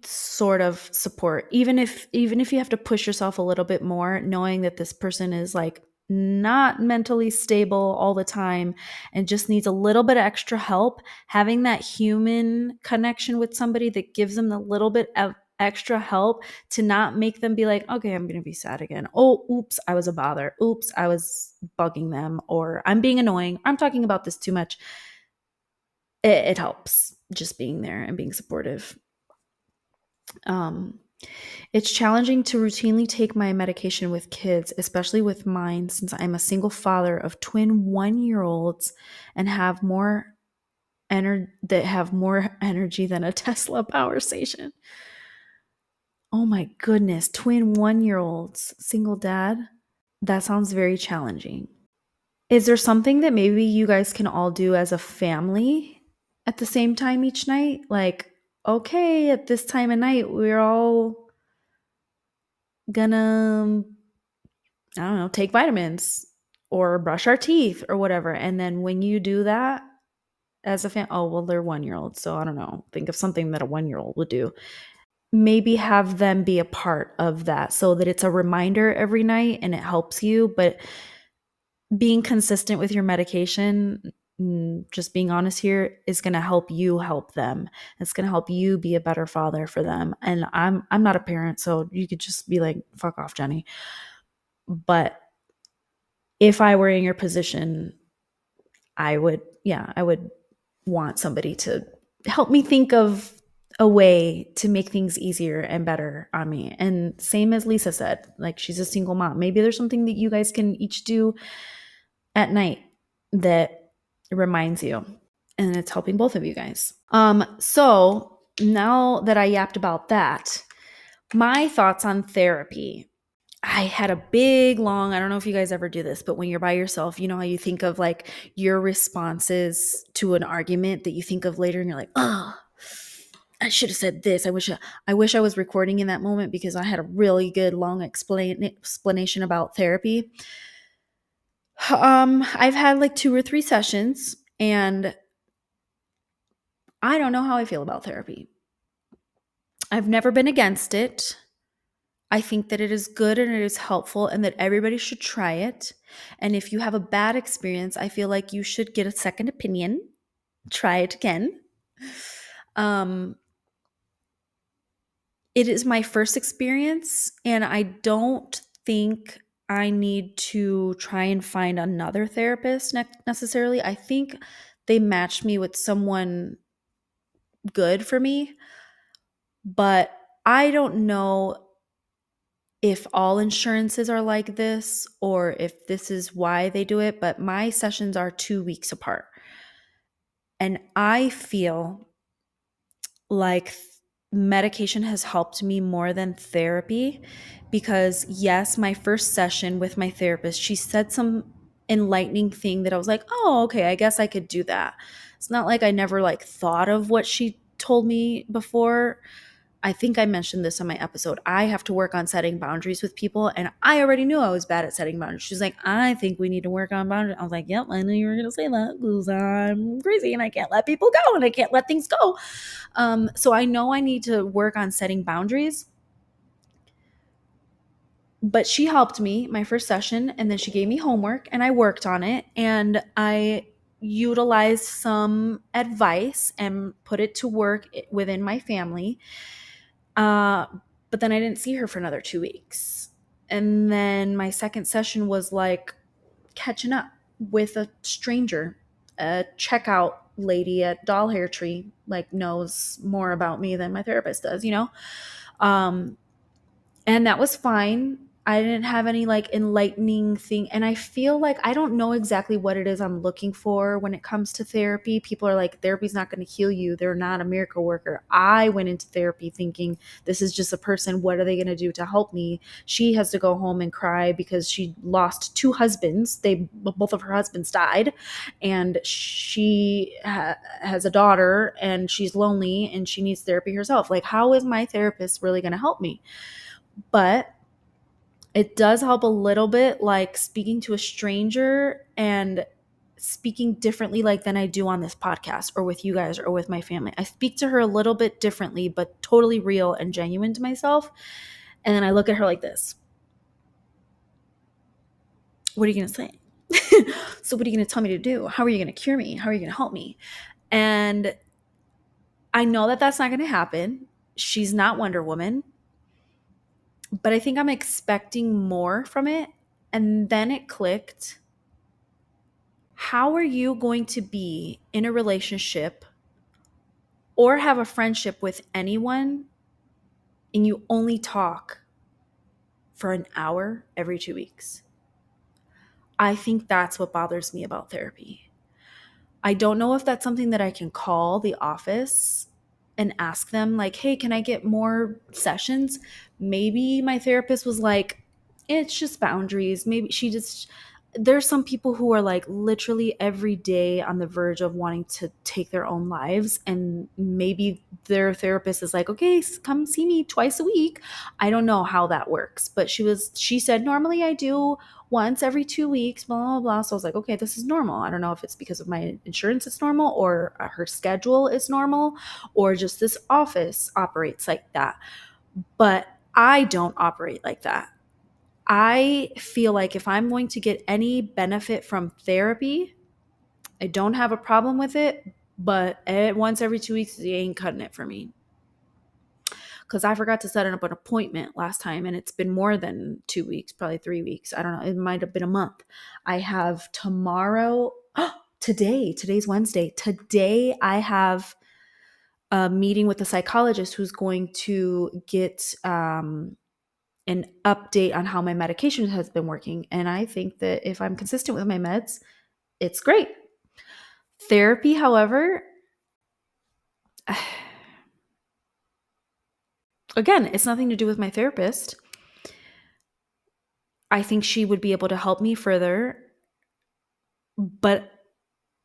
sort of support, even if you have to push yourself a little bit more, knowing that this person is like not mentally stable all the time and just needs a little bit of extra help, having that human connection with somebody that gives them a little bit of extra help to not make them be like, okay, I'm going to be sad again. Oh, oops, I was a bother. Oops, I was bugging them, or I'm being annoying. I'm talking about this too much. It helps just being there and being supportive. It's challenging to routinely take my medication with kids, especially with mine, since I'm a single father of twin 1-year-olds and have more energy than a Tesla power station. Oh my goodness, twin 1-year-olds, single dad. That sounds very challenging. Is there something that maybe you guys can all do as a family at the same time each night? Like, okay, at this time of night, we're all gonna, I don't know, take vitamins or brush our teeth or whatever. And then when you do that as a fan, oh, well, they're 1-year-olds. So I don't know. Think of something that a 1-year-old would do. Maybe have them be a part of that so that it's a reminder every night and it helps you. But being consistent with your medication, just being honest here, is going to help you help them. It's going to help you be a better father for them. And I'm not a parent, so you could just be like, fuck off, Jenny. But if I were in your position, I would want somebody to help me think of a way to make things easier and better on me. And same as Lisa said, like, she's a single mom. Maybe there's something that you guys can each do at night that reminds you, and it's helping both of you guys. So now that I yapped about that, my thoughts on therapy. I had a big, long, I don't know if you guys ever do this, but when you're by yourself, you know how you think of like your responses to an argument that you think of later and you're like, oh, I should have said this. I wish I was recording in that moment because I had a really good, long explanation about therapy. I've had like 2 or 3 sessions and I don't know how I feel about therapy. I've never been against it. I think that it is good and it is helpful and that everybody should try it. And if you have a bad experience, I feel like you should get a second opinion. Try it again. It is my first experience, and I don't think I need to try and find another therapist necessarily. I think they matched me with someone good for me, but I don't know if all insurances are like this or if this is why they do it, but my sessions are 2 weeks apart. And I feel like medication has helped me more than therapy because, yes, my first session with my therapist, she said some enlightening thing that I was like, oh, okay, I guess I could do that. It's not like I never like thought of what she told me before. I think I mentioned this on my episode. I have to work on setting boundaries with people, and I already knew I was bad at setting boundaries. She's like, I think we need to work on boundaries. I was like, yep, I knew you were going to say that because I'm crazy and I can't let people go and I can't let things go. So I know I need to work on setting boundaries. But she helped me my first session, and then she gave me homework and I worked on it, and I utilized some advice and put it to work within my family. Uh, but then I didn't see her for another 2 weeks. And then my second session was like catching up with a stranger, a checkout lady at Doll Hair Tree, like knows more about me than my therapist does, you know? Um, and that was fine. I didn't have any like enlightening thing. And I feel like I don't know exactly what it is I'm looking for when it comes to therapy. People are like, therapy's not going to heal you. They're not a miracle worker. I went into therapy thinking this is just a person. What are they going to do to help me? She has to go home and cry because she lost two husbands. Both of her husbands died. And she has a daughter and she's lonely and she needs therapy herself. Like, how is my therapist really going to help me? But it does help a little bit, like speaking to a stranger and speaking differently like than I do on this podcast or with you guys or with my family. I speak to her a little bit differently, but totally real and genuine to myself. And then I look at her like this. What are you going to say? So what are you going to tell me to do? How are you going to cure me? How are you going to help me? And I know that that's not going to happen. She's not Wonder Woman, but I think I'm expecting more from it. And then it clicked. How are you going to be in a relationship or have a friendship with anyone and you only talk for an hour every 2 weeks? I think that's what bothers me about therapy. I don't know if that's something that I can call the office and ask them, like, hey, can I get more sessions? Maybe my therapist was like, it's just boundaries. Maybe she just, there's some people who are like literally every day on the verge of wanting to take their own lives. And maybe their therapist is like, okay, come see me twice a week. I don't know how that works. But she said, normally I do once every 2 weeks, blah, blah, blah. So I was like, okay, this is normal. I don't know if it's because of my insurance it's normal or her schedule is normal or just this office operates like that. But I don't operate like that. I feel like if I'm going to get any benefit from therapy, I don't have a problem with it, but once every 2 weeks, it ain't cutting it for me. Because I forgot to set up an appointment last time, and it's been more than 2 weeks, probably 3 weeks. I don't know. It might have been a month. I have tomorrow, today's Wednesday. Today, I have a meeting with a psychologist who's going to get an update on how my medication has been working. And I think that if I'm consistent with my meds, it's great. Therapy, however, again, it's nothing to do with my therapist. I think she would be able to help me further, but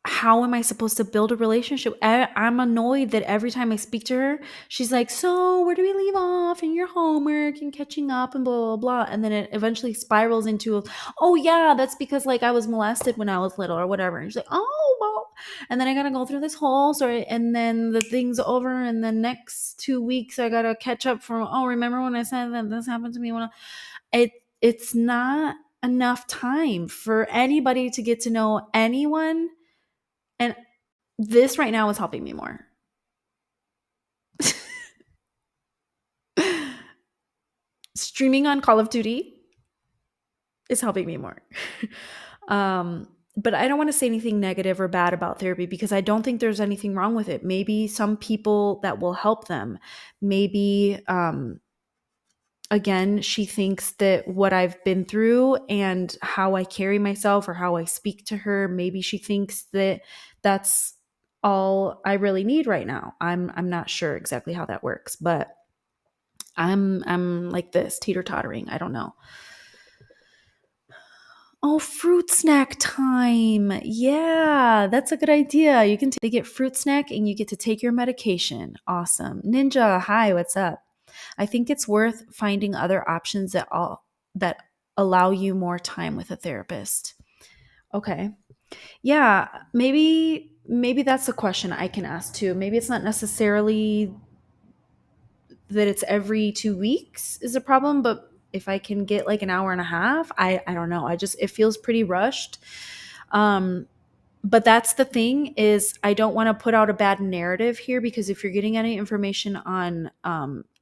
how am I supposed to build a relationship? I'm annoyed that every time I speak to her, she's like, so where do we leave off and your homework and catching up and blah, blah, blah. And then it eventually spirals into, oh yeah, that's because like I was molested when I was little or whatever. And she's like, oh, well. And then I got to go through this whole story and then the thing's over. And the next 2 weeks, I got to catch up from, oh, remember when I said that this happened to me? It's not enough time for anybody to get to know anyone. And this right now is helping me more. Streaming on Call of Duty is helping me more. But I don't want to say anything negative or bad about therapy because I don't think there's anything wrong with it. Maybe some people that will help them. Maybe, again, she thinks that what I've been through and how I carry myself or how I speak to her, maybe she thinks that that's all I really need right now. I'm not sure exactly how that works, but I'm like this, teeter-tottering. I don't know. Oh, fruit snack time. Yeah, that's a good idea. You can get fruit snack and you get to take your medication. Awesome. Ninja, hi, what's up? I think it's worth finding other options that allow you more time with a therapist. Okay. Yeah, maybe that's a question I can ask too. Maybe it's not necessarily that it's every 2 weeks is a problem, but if I can get like an hour and a half, I don't know. It feels pretty rushed. Um But that's the thing, is I don't want to put out a bad narrative here, because if you're getting any information on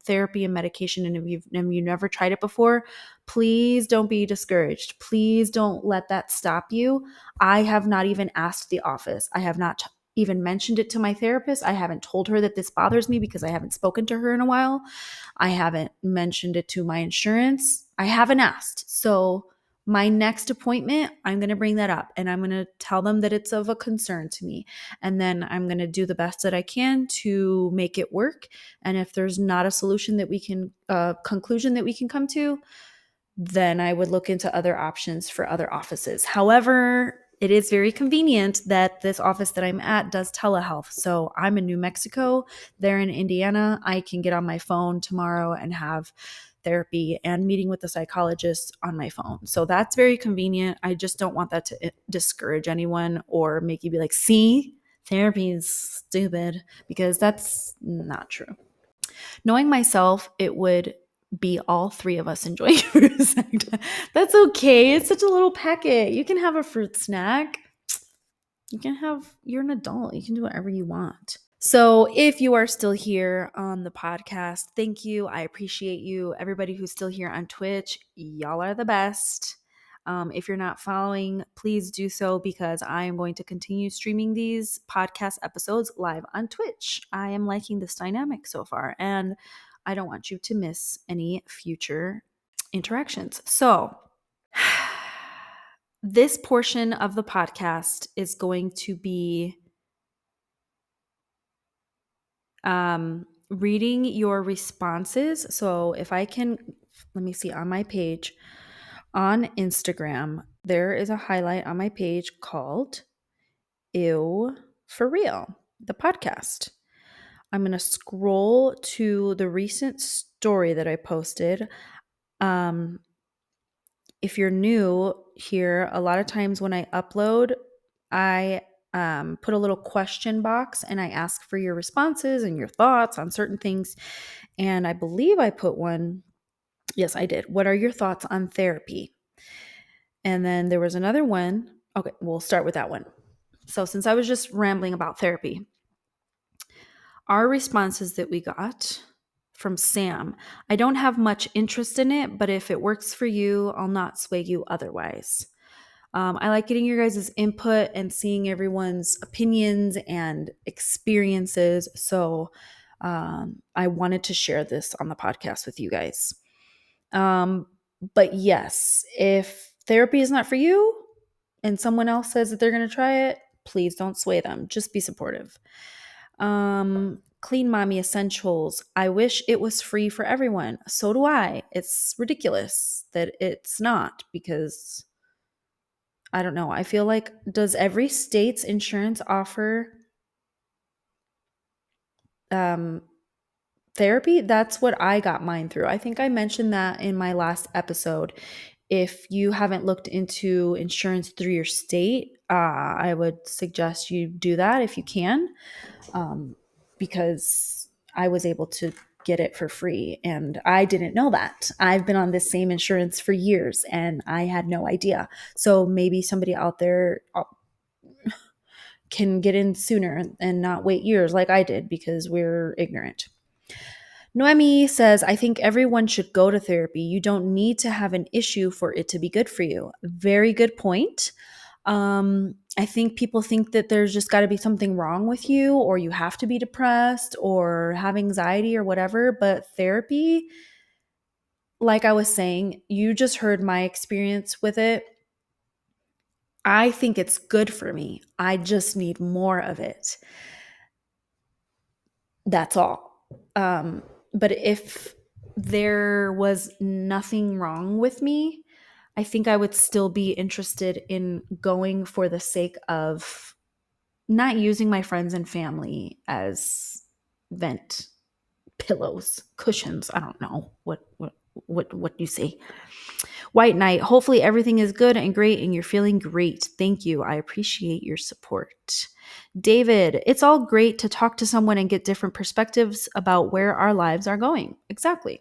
therapy and medication, and if you've never tried it before, please don't be discouraged. Please don't let that stop you. I have not even asked the office. I have not even mentioned it to my therapist. I haven't told her that this bothers me because I haven't spoken to her in a while. I haven't mentioned it to my insurance. I haven't asked. So my next appointment, I'm going to bring that up, and I'm going to tell them that it's of a concern to me. And then I'm going to do the best that I can to make it work. And if there's not a solution that we can, conclusion that we can come to, then I would look into other options for other offices. However, it is very convenient that this office that I'm at does telehealth. So I'm in New Mexico, they're in Indiana. I can get on my phone tomorrow and have therapy and meeting with the psychologist on my phone. So that's very convenient. I just don't want that to discourage anyone or make you be like, see, therapy is stupid, because that's not true. Knowing myself, it would be all three of us enjoying fruit snack. That's okay. It's such a little packet. You can have a fruit snack. You're an adult. You can do whatever you want. So if you are still here on the podcast, thank you. I appreciate you. Everybody who's still here on Twitch, y'all are the best. If you're not following, please do so, because I am going to continue streaming these podcast episodes live on Twitch. I am liking this dynamic so far, and I don't want you to miss any future interactions. So this portion of the podcast is going to be reading your responses. So if I can, let me see, on my page on Instagram, there is a highlight on my page called Ew for Real, the podcast. I'm going to scroll to the recent story that I posted. If you're new here, a lot of times when I upload, I put a little question box and I ask for your responses and your thoughts on certain things. And I believe I put one. Yes, I did. What are your thoughts on therapy? And then there was another one. Okay, we'll start with that one. So since I was just rambling about therapy, our responses that we got from Sam, I don't have much interest in it, but if it works for you, I'll not sway you otherwise. I like getting your guys' input and seeing everyone's opinions and experiences. So I wanted to share this on the podcast with you guys. But yes, if therapy is not for you and someone else says that they're going to try it, please don't sway them. Just be supportive. Clean Mommy Essentials. I wish it was free for everyone. So do I. It's ridiculous that it's not, because I don't know. I feel like, does every state's insurance offer therapy? That's what I got mine through. I think I mentioned that in my last episode. If you haven't looked into insurance through your state, I would suggest you do that if you can, because I was able to get it for free and I didn't know that. I've been on this same insurance for years and I had no idea. So maybe somebody out there can get in sooner and not wait years like I did, because we're ignorant. Noemi says, I think everyone should go to therapy. You don't need to have an issue for it to be good for you. Very good point. I think people think that there's just got to be something wrong with you, or you have to be depressed or have anxiety or whatever. But therapy, like I was saying, you just heard my experience with it. I think it's good for me. I just need more of it. That's all. But if there was nothing wrong with me, I think I would still be interested in going for the sake of not using my friends and family as vent pillows, cushions. I don't know what you say. White Knight, hopefully everything is good and great and you're feeling great. Thank you. I appreciate your support. David, it's all great to talk to someone and get different perspectives about where our lives are going. Exactly.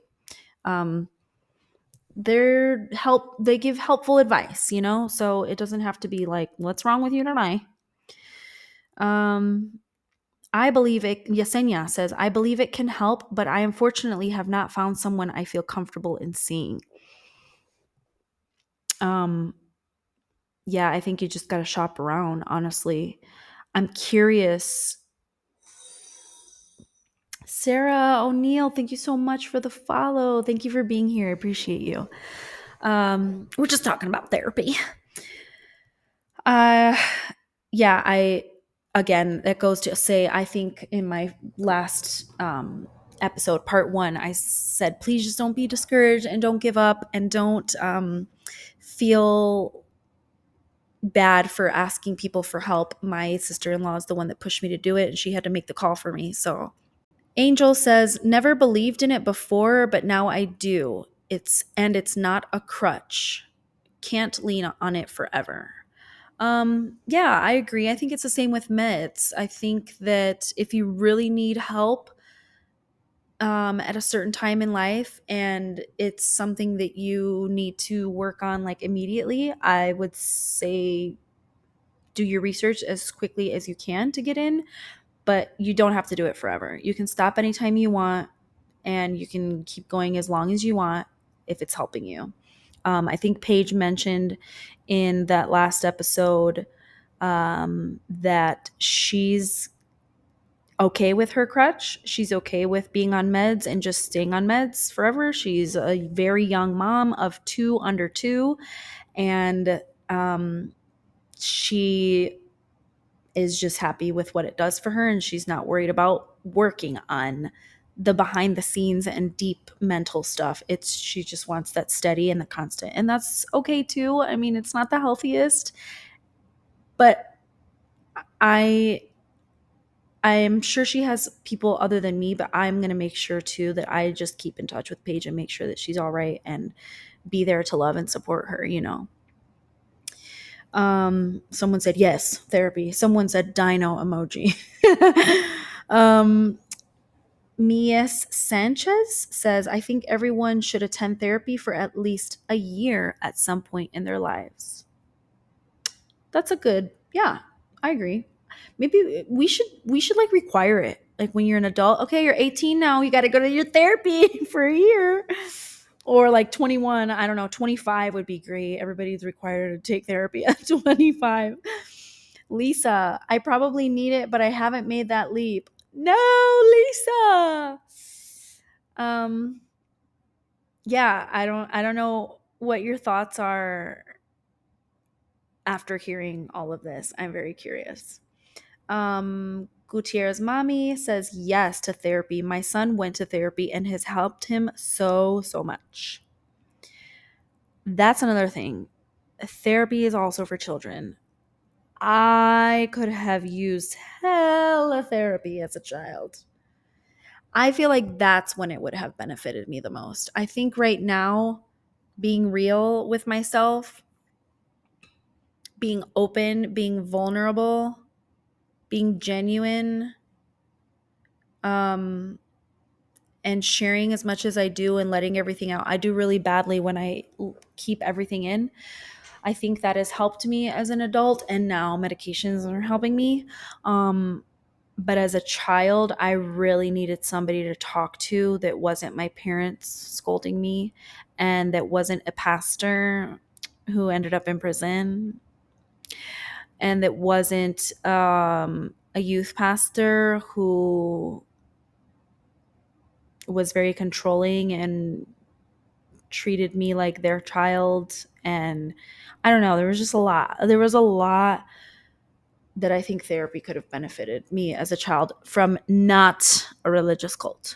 They give helpful advice, so it doesn't have to be like, what's wrong with you tonight? I believe it, Yesenia says, I believe it can help, but I unfortunately have not found someone I feel comfortable in seeing. Yeah, I think you just got to shop around, honestly. I'm curious. Sarah O'Neill, thank you so much for the follow. Thank you for being here. I appreciate you. We're just talking about therapy. Uh, yeah, again, that goes to say, I think in my last episode, part 1, I said, please just don't be discouraged and don't give up and don't feel bad for asking people for help. My sister-in-law is the one that pushed me to do it, and she had to make the call for me. So Angel says, never believed in it before, but now I do. It's not a crutch. Can't lean on it forever. Yeah, I agree. I think it's the same with meds. I think that if you really need help at a certain time in life and it's something that you need to work on like immediately, I would say do your research as quickly as you can to get in, but you don't have to do it forever. You can stop anytime you want and you can keep going as long as you want if it's helping you. I think Paige mentioned in that last episode that she's okay with her crutch. She's okay with being on meds and just staying on meds forever. She's a very young mom of 2 under 2, and she is just happy with what it does for her, and she's not worried about working on the behind the scenes and deep mental stuff. She just wants that steady and the constant, and that's okay too. I mean, it's not the healthiest, but I'm sure she has people other than me, but I'm going to make sure too that I just keep in touch with Paige and make sure that she's all right and be there to love and support her, you know. Someone said yes, therapy. Someone said dino emoji. Mies Sanchez says, I think everyone should attend therapy for at least a year at some point in their lives. That's a good, yeah, I agree. Maybe we should like require it. Like when you're an adult, okay, you're 18 now, you got to go to your therapy for a year. Or like 21, I don't know, 25 would be great. Everybody's required to take therapy at 25. Lisa, I probably need it, but I haven't made that leap. No, Lisa. Yeah, I don't know what your thoughts are after hearing all of this. I'm very curious. Gutierrez mommy says yes to therapy. My son went to therapy and has helped him so much. That's another thing. Therapy is also for children. I could have used hella therapy as a child. I feel like that's when it would have benefited me the most. I think right now, being real with myself, being open, being vulnerable, being genuine, and sharing as much as I do and letting everything out. I do really badly when I keep everything in. I think that has helped me as an adult, and now medications are helping me. But as a child, I really needed somebody to talk to that wasn't my parents scolding me and that wasn't a pastor who ended up in prison and that wasn't a youth pastor who was very controlling and treated me like their child. And I don't know, there was a lot that I think therapy could have benefited me as a child from not a religious cult.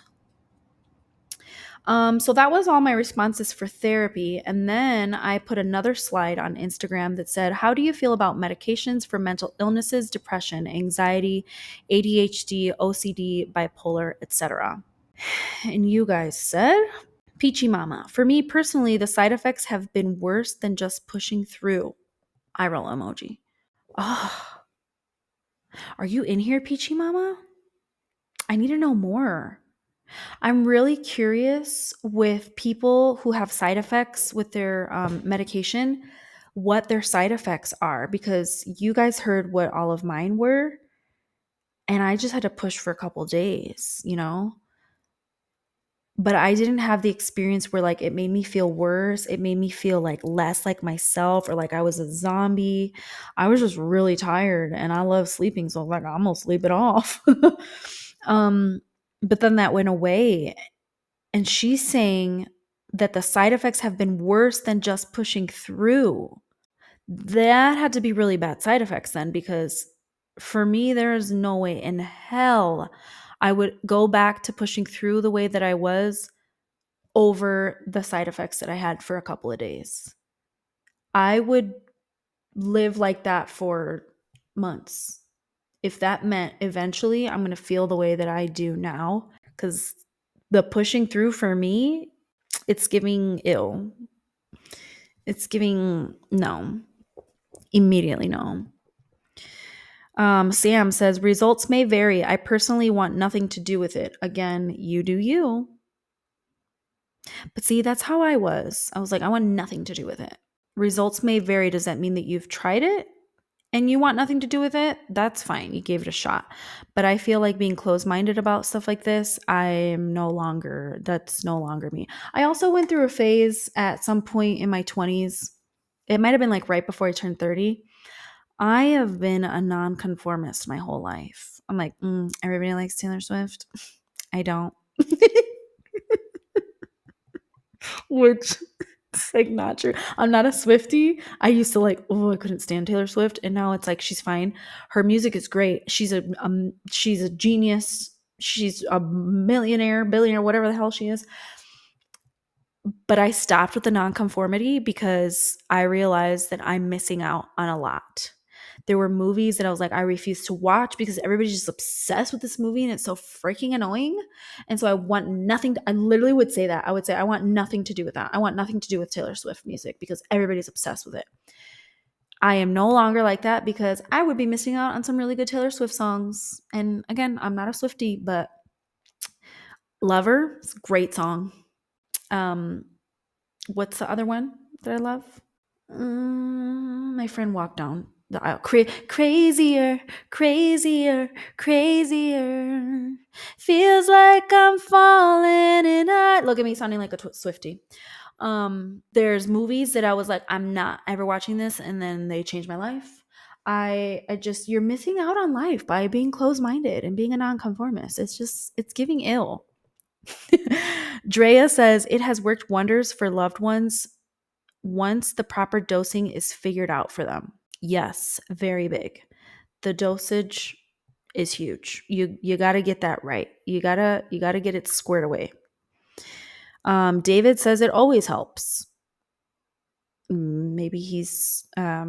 So that was all my responses for therapy. And then I put another slide on Instagram that said, how do you feel about medications for mental illnesses, depression, anxiety, ADHD, OCD, bipolar, etc.? And you guys said, Peachy Mama, for me personally, the side effects have been worse than just pushing through. Eye roll emoji. Oh, are you in here, Peachy Mama? I need to know more. I'm really curious with people who have side effects with their medication, what their side effects are, because you guys heard what all of mine were. And I just had to push for a couple days, you know? But I didn't have the experience where like it made me feel worse. It made me feel like less like myself or like I was a zombie. I was just really tired and I love sleeping. So I was like, I'm gonna sleep it off. um, but then that went away. And she's saying that the side effects have been worse than just pushing through. That had to be really bad side effects then, because for me, there is no way in hell I would go back to pushing through the way that I was over the side effects that I had for a couple of days. I would live like that for months if that meant eventually I'm going to feel the way that I do now, because the pushing through for me, it's giving ill. It's giving no. Immediately no. Sam says results may vary. I personally want nothing to do with it. Again, you do you. But see, that's how I was. I was like, I want nothing to do with it. Results may vary. Does that mean that you've tried it and you want nothing to do with it? That's fine. You gave it a shot. But I feel like being closed-minded about stuff like this, that's no longer me. I also went through a phase at some point in my 20s. It might have been like right before I turned 30. I have been a nonconformist my whole life. I'm like, everybody likes Taylor Swift. I don't. Which is like not true. I'm not a Swiftie. I used to like, I couldn't stand Taylor Swift, and now it's like she's fine. Her music is great. She's a genius. She's a millionaire, billionaire, whatever the hell she is. But I stopped with the nonconformity because I realized that I'm missing out on a lot. There were movies that I was like, I refuse to watch because everybody's just obsessed with this movie and it's so freaking annoying. And so I want nothing. I literally would say that. I would say, I want nothing to do with that. I want nothing to do with Taylor Swift music because everybody's obsessed with it. I am no longer like that because I would be missing out on some really good Taylor Swift songs. And again, I'm not a Swiftie, but Lover, it's a great song. What's the other one that I love? My friend walked down the aisle. Crazier, crazier, crazier. Feels like I'm falling and look at me sounding like a Swiftie. There's movies that I was like, I'm not ever watching this, and then they changed my life. I just, you're missing out on life by being closed-minded and being a nonconformist. It's giving ill. Drea says it has worked wonders for loved ones once the proper dosing is figured out for them. Yes, very big. The dosage is huge. You got to get that right. You got to get it squared away. David says it always helps. Maybe he's a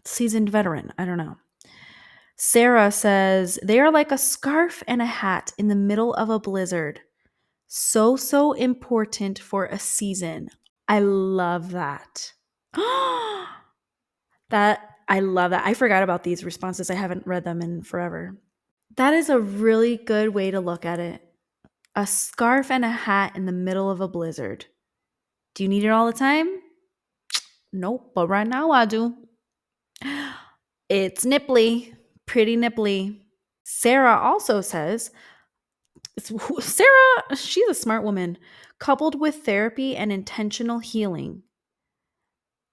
seasoned veteran. I don't know. Sarah says they are like a scarf and a hat in the middle of a blizzard. So important for a season. I love that. I love that. I forgot about these responses. I haven't read them in forever. That is a really good way to look at it. A scarf and a hat in the middle of a blizzard. Do you need it all the time? Nope, but right now I do. It's nipply, pretty nipply. Sarah also says, Sarah, she's a smart woman. Coupled with therapy and intentional healing,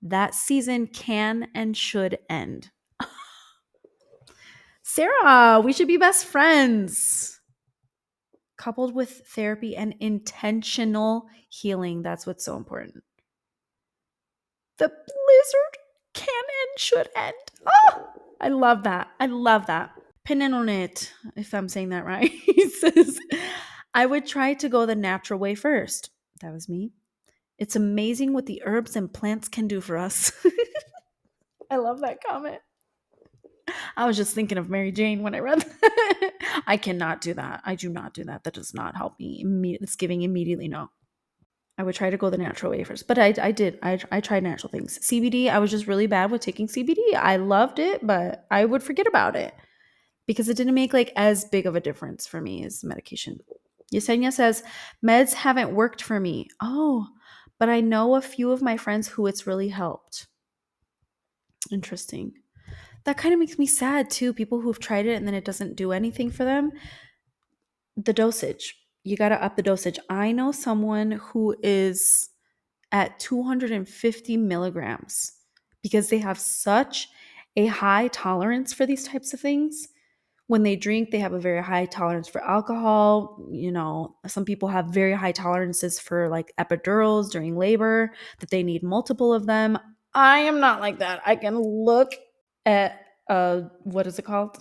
that season can and should end. Sarah, we should be best friends. Coupled with therapy and intentional healing, that's what's so important. The blizzard can and should end. Oh, I love that. I love that. Pin in on it, if I'm saying that right. He says, I would try to go the natural way first. That was me. It's amazing what the herbs and plants can do for us. I love that comment. I was just thinking of Mary Jane when I read that. I cannot do that. I do not do that. That does not help me. It's giving immediately no. I would try to go the natural way first. But I did. I tried natural things. CBD, I was just really bad with taking CBD. I loved it, but I would forget about it because it didn't make like as big of a difference for me as medication. Yesenia says, meds haven't worked for me. Oh, but I know a few of my friends who it's really helped. Interesting. that kind of makes me sad too. People who've tried it and then it doesn't do anything for them. The dosage. You got to up the dosage. I know someone who is at 250 milligrams because they have such a high tolerance for these types of things. When they drink, they have a very high tolerance for alcohol. You know, some people have very high tolerances for like epidurals during labor, that they need multiple of them. I am not like that. I can look at what is it called?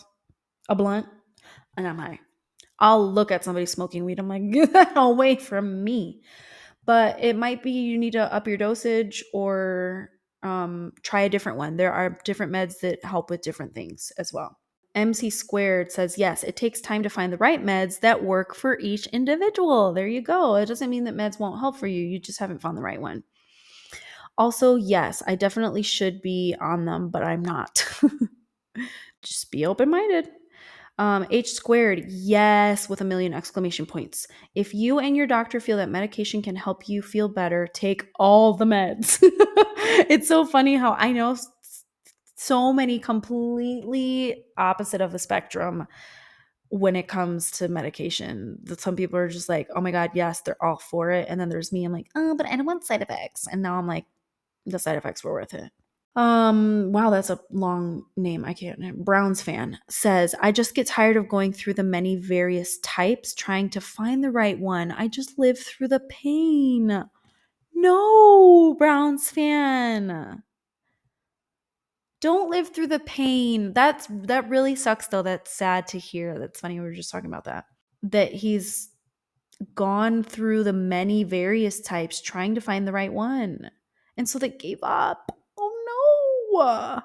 A blunt, and I'm high. I'll look at somebody smoking weed. I'm like, get that away from me. But it might be you need to up your dosage or try a different one. There are different meds that help with different things as well. MC Squared says, yes, it takes time to find the right meds that work for each individual. There you go. It doesn't mean that meds won't help for you. You just haven't found the right one. Also, yes, I definitely should be on them, but I'm not. Just be open-minded. H Squared, yes, with a million exclamation points. If you and your doctor feel that medication can help you feel better, take all the meds. It's so funny how I know so many completely opposite of the spectrum when it comes to medication. That some people are just like, oh my God, yes, they're all for it. And then there's me, I'm like, oh, but I don't want side effects. And now I'm like, the side effects were worth it. Wow, that's a long name. I can't. Browns fan says, I just get tired of going through the many various types, trying to find the right one. I just live through the pain. No, Browns fan. Don't live through the pain. That really sucks though. That's sad to hear. That's funny. We were just talking about that. That he's gone through the many various types trying to find the right one. And so they gave up. Oh no.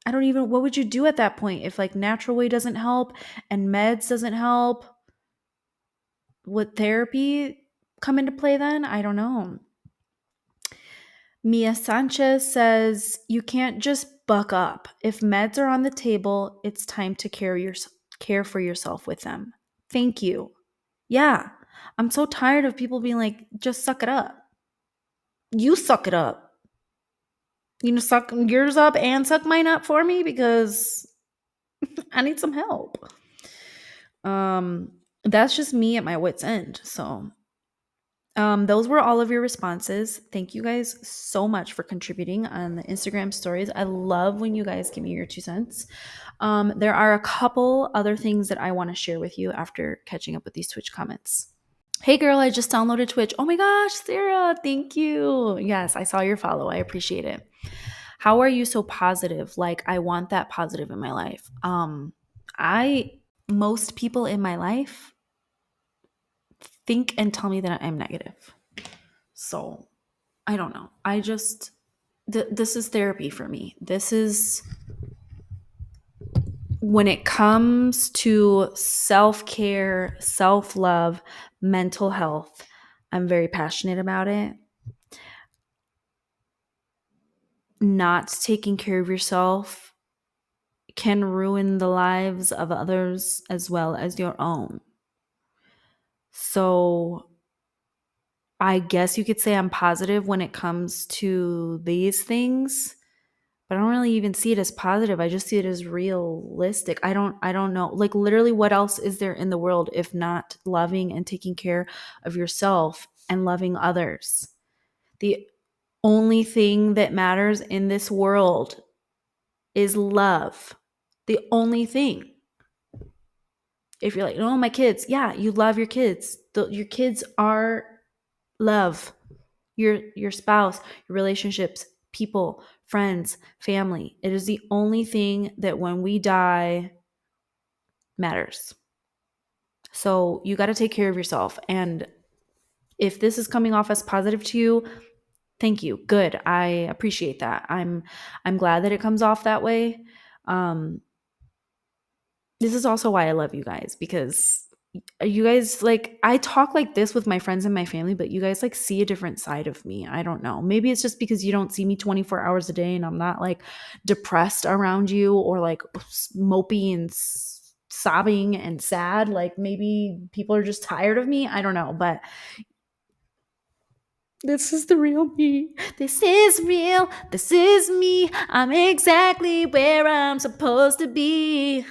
I don't even, what would you do at that point if like natural way doesn't help and meds doesn't help? Would therapy come into play then? I don't know. Mia Sanchez says, you can't just buck up. If meds are on the table, it's time to care for yourself with them. Thank you. Yeah. I'm so tired of people being like, just suck it up. You suck it up. You know, suck yours up and suck mine up for me because I need some help. That's just me at my wit's end. So those were all of your responses. Thank you guys so much for contributing on the Instagram stories. I love when you guys give me your 2 cents. There are a couple other things that I want to share with you after catching up with these Twitch comments. Hey girl, I just downloaded Twitch. Oh my gosh, Sarah, thank you. Yes, I saw your follow. I appreciate it. How are you so positive? Like, I want that positive in my life. Most people in my life think and tell me that I'm negative. So I don't know. I just, this is therapy for me. This is when it comes to self-care, self-love, mental health, I'm very passionate about it. Not taking care of yourself can ruin the lives of others as well as your own. So I guess you could say I'm positive when it comes to these things, but I don't really even see it as positive. I just see it as realistic. I don't know. Like literally what else is there in the world if not loving and taking care of yourself and loving others? The only thing that matters in this world is love. The only thing. If you're like, oh, my kids, yeah, you love your kids. Your kids are love. Your spouse, your relationships, people, friends, family. It is the only thing that when we die matters. So you got to take care of yourself. And if this is coming off as positive to you, thank you. Good. I appreciate that. I'm glad that it comes off that way. This is also why I love you guys, because you guys, like, I talk like this with my friends and my family, but you guys like see a different side of me. I don't know. Maybe it's just because you don't see me 24 hours a day and I'm not like depressed around you or like mopey and sobbing and sad. Like maybe people are just tired of me. I don't know, but This is the real me. This is real. This is me. I'm exactly where I'm supposed to be.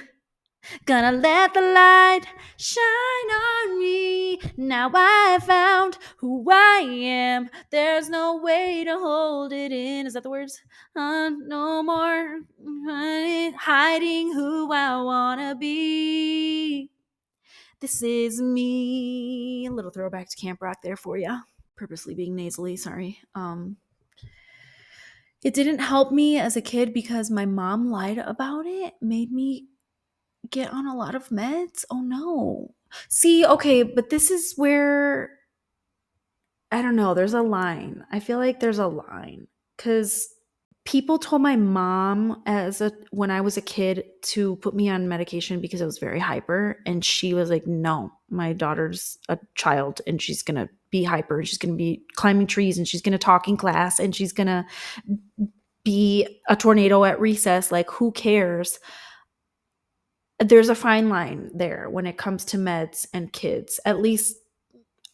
Gonna let the light shine on me. Now I found who I am. There's no way to hold it in. Is that the words? No more hiding who I wanna be. This is me. A little throwback to Camp Rock there for you. Purposely being nasally, sorry. It didn't help me as a kid because my mom lied about it, made me get on a lot of meds. Oh no. See, okay, but this is where I don't know, there's a line. I feel like there's a line cuz people told my mom when I was a kid to put me on medication because I was very hyper, and she was like, "No, my daughter's a child and she's going to be hyper. She's going to be climbing trees and she's going to talk in class and she's going to be a tornado at recess. Like, who cares?" There's a fine line there when it comes to meds and kids. At least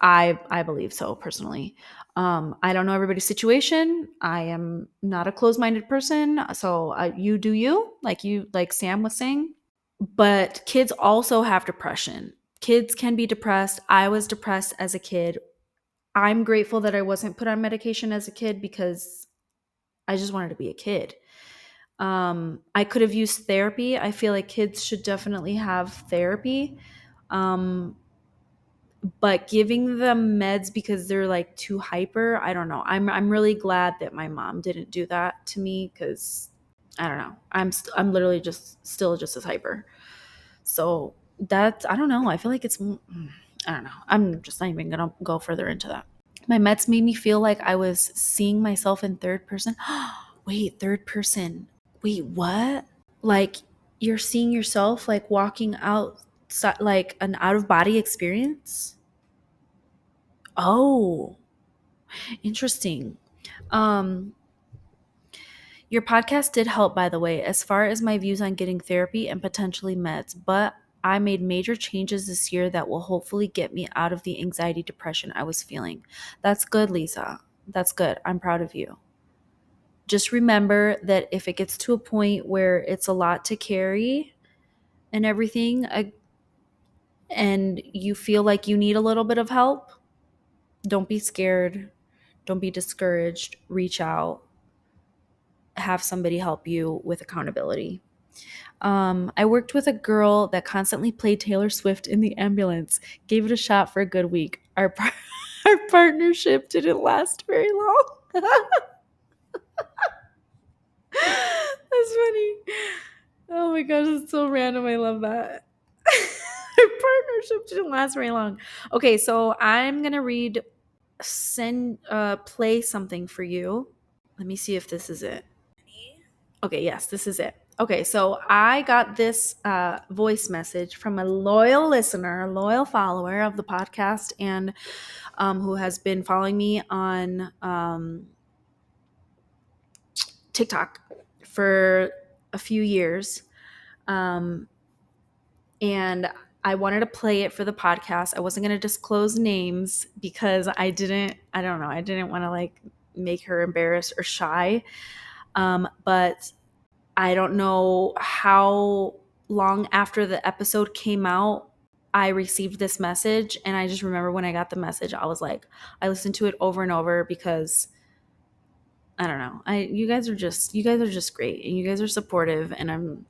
I believe so personally. I don't know everybody's situation. I am not a closed-minded person, so you do you, like Sam was saying. But kids also have depression. Kids can be depressed. I was depressed as a kid. I'm grateful that I wasn't put on medication as a kid because I just wanted to be a kid. I could have used therapy. I feel like kids should definitely have therapy. Um, but giving them meds because they're like too hyper, I don't know. I'm really glad that my mom didn't do that to me because I don't know. I'm literally just still just as hyper. So that's I don't know. I feel like I don't know. I'm just not even gonna go further into that. My meds made me feel like I was seeing myself in third person. Wait, third person. Wait, what? Like you're seeing yourself like walking outside, like an out of body experience? Oh, interesting. Um, your podcast did help, by the way, as far as my views on getting therapy and potentially meds, but I made major changes this year that will hopefully get me out of the anxiety depression I was feeling. That's good, Lisa. That's good. I'm proud of you. Just remember that if it gets to a point where it's a lot to carry and everything, and you feel like you need a little bit of help, don't be scared. Don't be discouraged. Reach out. Have somebody help you with accountability. I worked with a girl that constantly played Taylor Swift in the ambulance. Gave it a shot for a good week. Our partnership didn't last very long. That's funny. Oh my gosh, it's so random. I love that. Our partnership didn't last very long. Okay, so I'm gonna play something for you. Let me see if this is it. Okay, yes, this is it. Okay, so I got this voice message from a loyal listener, a loyal follower of the podcast, and who has been following me on TikTok for a few years. And I wanted to play it for the podcast. I wasn't going to disclose names because I didn't want to like make her embarrassed or shy. But I don't know how long after the episode came out I received this message, and I just remember when I got the message, I was like, I listened to it over and over because I don't know. You guys are just great, and you guys are supportive, and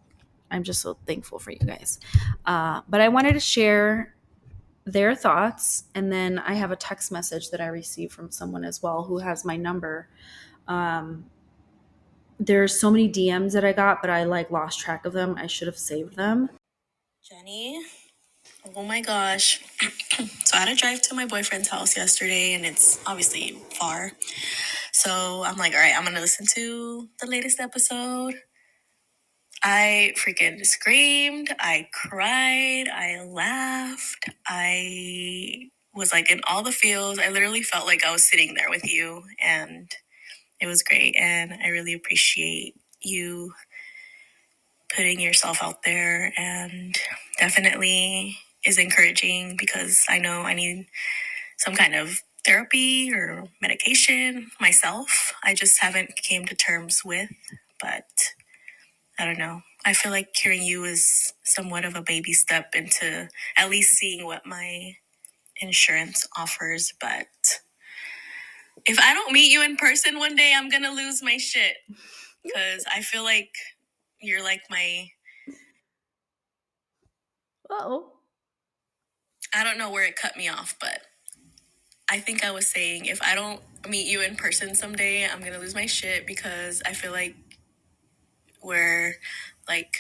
I'm just so thankful for you guys. But I wanted to share their thoughts, and then I have a text message that I received from someone as well who has my number. There's so many DMs that I got, but I like lost track of them. I should have saved them. Jenny, oh my gosh. So I had to drive to my boyfriend's house yesterday, and it's obviously far. So I'm like, all right, I'm going to listen to the latest episode. I freaking screamed. I cried. I laughed. I was like in all the feels. I literally felt like I was sitting there with you, and it was great. And I really appreciate you putting yourself out there, and definitely is encouraging because I know I need some kind of therapy or medication myself. I just haven't came to terms with, but I don't know. I feel like hearing you is somewhat of a baby step into at least seeing what my insurance offers. But if I don't meet you in person one day, I'm gonna lose my shit because I feel like you're like my. Oh. I don't know where it cut me off, but I think I was saying if I don't meet you in person someday, I'm gonna lose my shit because I feel like we're like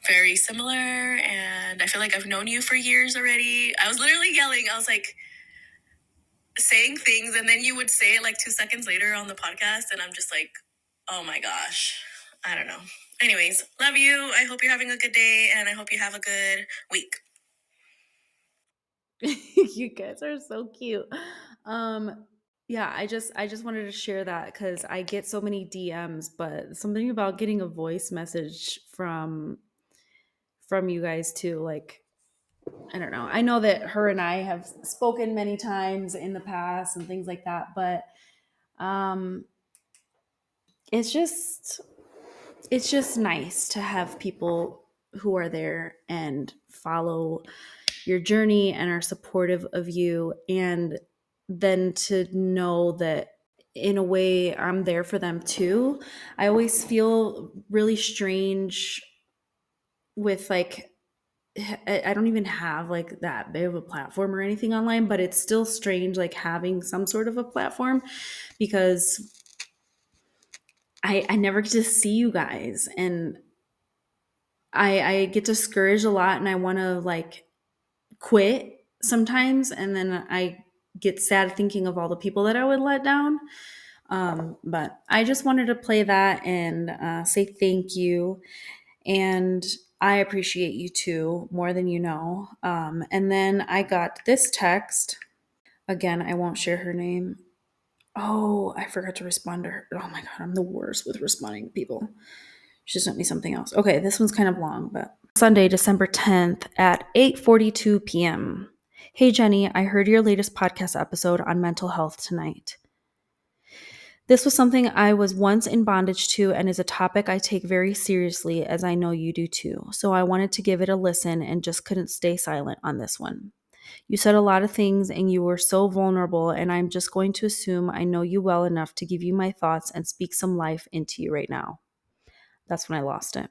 very similar and I feel like I've known you for years already. I was literally yelling. I was like saying things and then you would say it like 2 seconds later on the podcast and I'm just like, oh my gosh. I don't know. Anyways, love you. I hope you're having a good day and I hope you have a good week. You guys are so cute. Yeah, I just wanted to share that because I get so many DMs, but something about getting a voice message from you guys too, like, I don't know. I know that her and I have spoken many times in the past and things like that, but um it's just nice to have people who are there and follow your journey and are supportive of you, and then to know that in a way I'm there for them too. I always feel really strange with like I don't even have like that big of a platform or anything online, but it's still strange like having some sort of a platform because I never get to see you guys, and I get discouraged a lot and I want to like quit sometimes, and then I get sad thinking of all the people that I would let down. But I just wanted to play that and say thank you, and I appreciate you too more than you know. And then I got this text again. I won't share her name. Oh, I forgot to respond to her. Oh my god, I'm the worst with responding to people. She sent me something else. Okay, this one's kind of long, but Sunday, December 10th at 8:42 p.m. Hey Jenny, I heard your latest podcast episode on mental health tonight. This was something I was once in bondage to and is a topic I take very seriously, as I know you do too. So I wanted to give it a listen and just couldn't stay silent on this one. You said a lot of things and you were so vulnerable, and I'm just going to assume I know you well enough to give you my thoughts and speak some life into you right now. That's when I lost it.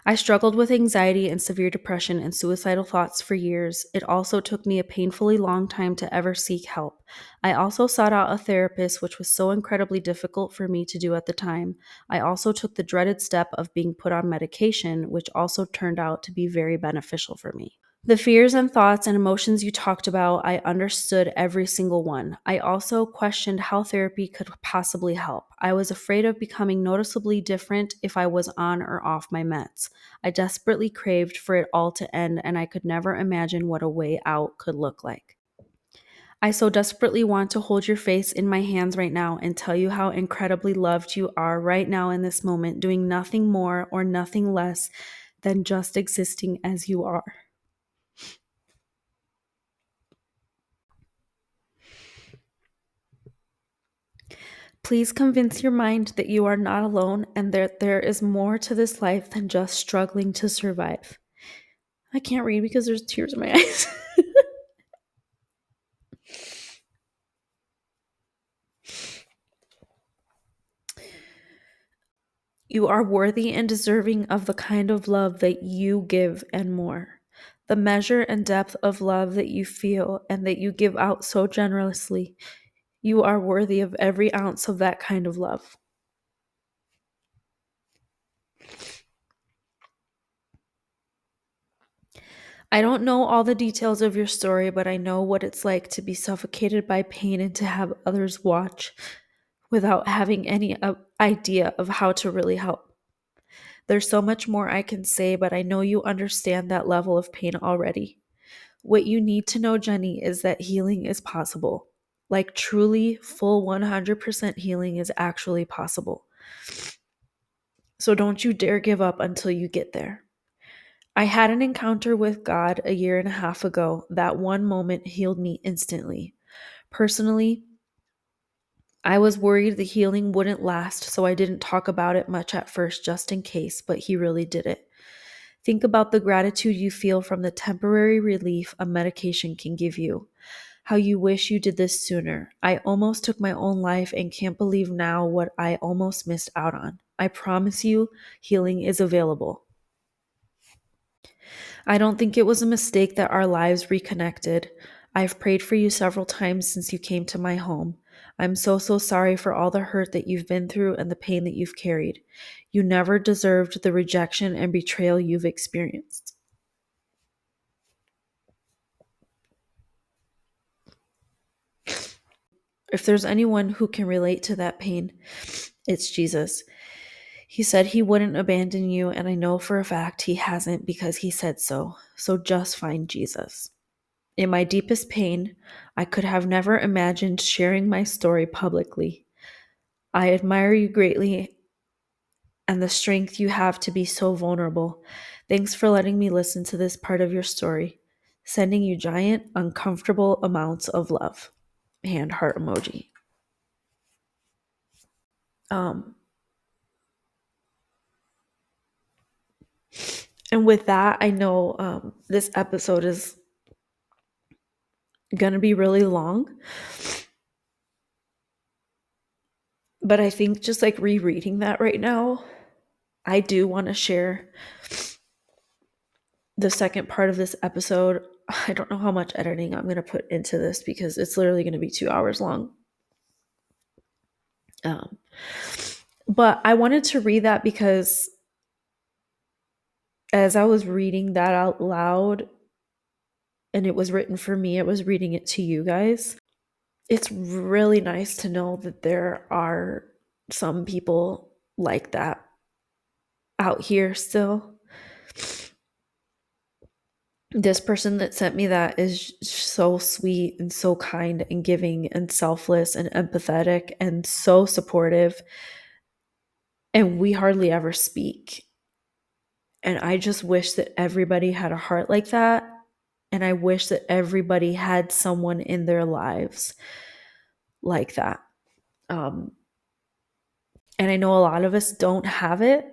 I struggled with anxiety and severe depression and suicidal thoughts for years. It also took me a painfully long time to ever seek help. I also sought out a therapist, which was so incredibly difficult for me to do at the time. I also took the dreaded step of being put on medication, which also turned out to be very beneficial for me. The fears and thoughts and emotions you talked about, I understood every single one. I also questioned how therapy could possibly help. I was afraid of becoming noticeably different if I was on or off my meds. I desperately craved for it all to end, and I could never imagine what a way out could look like. I so desperately want to hold your face in my hands right now and tell you how incredibly loved you are right now in this moment, doing nothing more or nothing less than just existing as you are. Please convince your mind that you are not alone and that there is more to this life than just struggling to survive. I can't read because there's tears in my eyes. You are worthy and deserving of the kind of love that you give and more. The measure and depth of love that you feel and that you give out so generously. You are worthy of every ounce of that kind of love. I don't know all the details of your story, but I know what it's like to be suffocated by pain and to have others watch without having any idea of how to really help. There's so much more I can say, but I know you understand that level of pain already. What you need to know, Jenny, is that healing is possible. Like truly full 100% healing is actually possible. So don't you dare give up until you get there. I had an encounter with God a year and a half ago. That one moment healed me instantly. Personally, I was worried the healing wouldn't last, so I didn't talk about it much at first just in case, but He really did it. Think about the gratitude you feel from the temporary relief a medication can give you. How you wish you did this sooner. I almost took my own life and can't believe now what I almost missed out on. I promise you, healing is available. I don't think it was a mistake that our lives reconnected. I've prayed for you several times since you came to my home. I'm so sorry for all the hurt that you've been through and the pain that you've carried. You never deserved the rejection and betrayal you've experienced. If there's anyone who can relate to that pain, it's Jesus. He said he wouldn't abandon you, and I know for a fact he hasn't because he said so. So just find Jesus. In my deepest pain, I could have never imagined sharing my story publicly. I admire you greatly and the strength you have to be so vulnerable. Thanks for letting me listen to this part of your story. Sending you giant, uncomfortable amounts of love. Hand heart emoji. And with that, I know this episode is going to be really long. But I think just like rereading that right now, I do want to share the second part of this episode. I don't know how much editing I'm going to put into this because it's literally going to be 2 hours long. But I wanted to read that because as I was reading that out loud, and it was written for me, I was reading it to you guys. It's really nice to know that there are some people like that out here still. This person that sent me that is so sweet and so kind and giving and selfless and empathetic and so supportive. And we hardly ever speak. And I just wish that everybody had a heart like that. And I wish that everybody had someone in their lives like that. And I know a lot of us don't have it.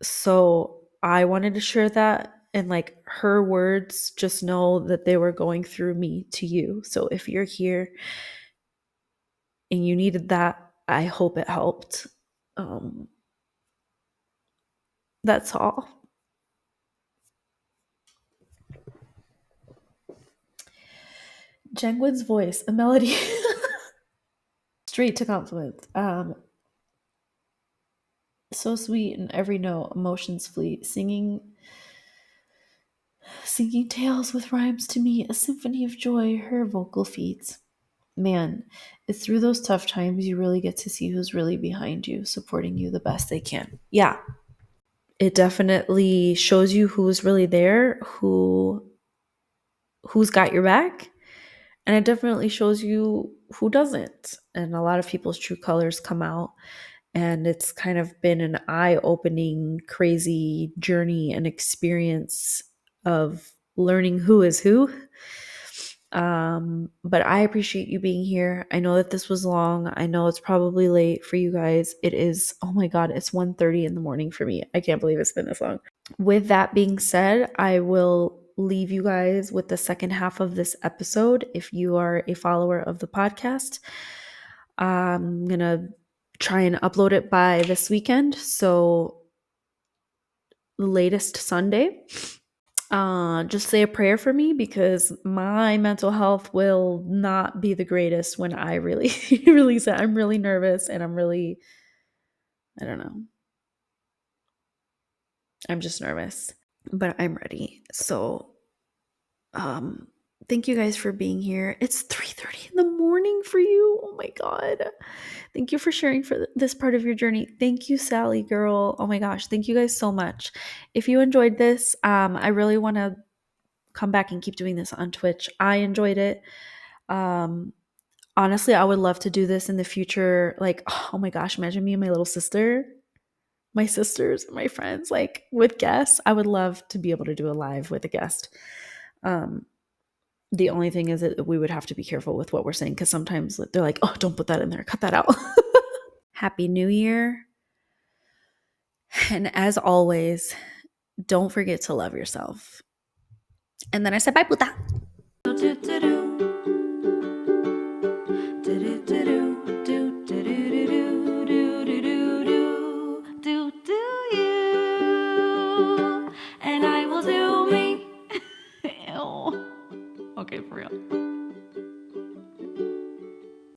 So I wanted to share that. And like her words, just know that they were going through me to you. So if you're here and you needed that, I hope it helped. That's all. Jengwin's voice, a melody. Straight to compliment. So sweet in every note, emotions fleet, singing tales with rhymes to me, a symphony of joy, her vocal feats. Man, it's through those tough times you really get to see who's really behind you, supporting you the best they can. Yeah. It definitely shows you who's really there, who's got your back, and it definitely shows you who doesn't. And a lot of people's true colors come out. And it's kind of been an eye-opening, crazy journey and experience of learning who is who. But I appreciate you being here. I know that this was long. I know it's probably late for you guys. It is, oh my God, it's 1:30 in the morning for me. I can't believe it's been this long. With that being said, I will leave you guys with the second half of this episode. If you are a follower of the podcast, I'm going to try and upload it by this weekend. So the latest Sunday. Just say a prayer for me because my mental health will not be the greatest when I really release it. I'm really nervous and I don't know. I'm just nervous, but I'm ready. So, thank you guys for being here. It's 3:30 in the morning for you. Oh my God. Thank you for sharing for this part of your journey. Thank you, Sally girl. Oh my gosh. Thank you guys so much. If you enjoyed this, I really want to come back and keep doing this on Twitch. I enjoyed it. Honestly, I would love to do this in the future. Like, oh my gosh, imagine me and my little sister. my sisters, my friends, like with guests. I would love to be able to do a live with a guest. The only thing is that we would have to be careful with what we're saying, because sometimes they're like, oh, don't put that in there, cut that out. Happy New Year. And as always, don't forget to love yourself. And then I said, bye, puta. And I will do me. Ew. Okay, for real.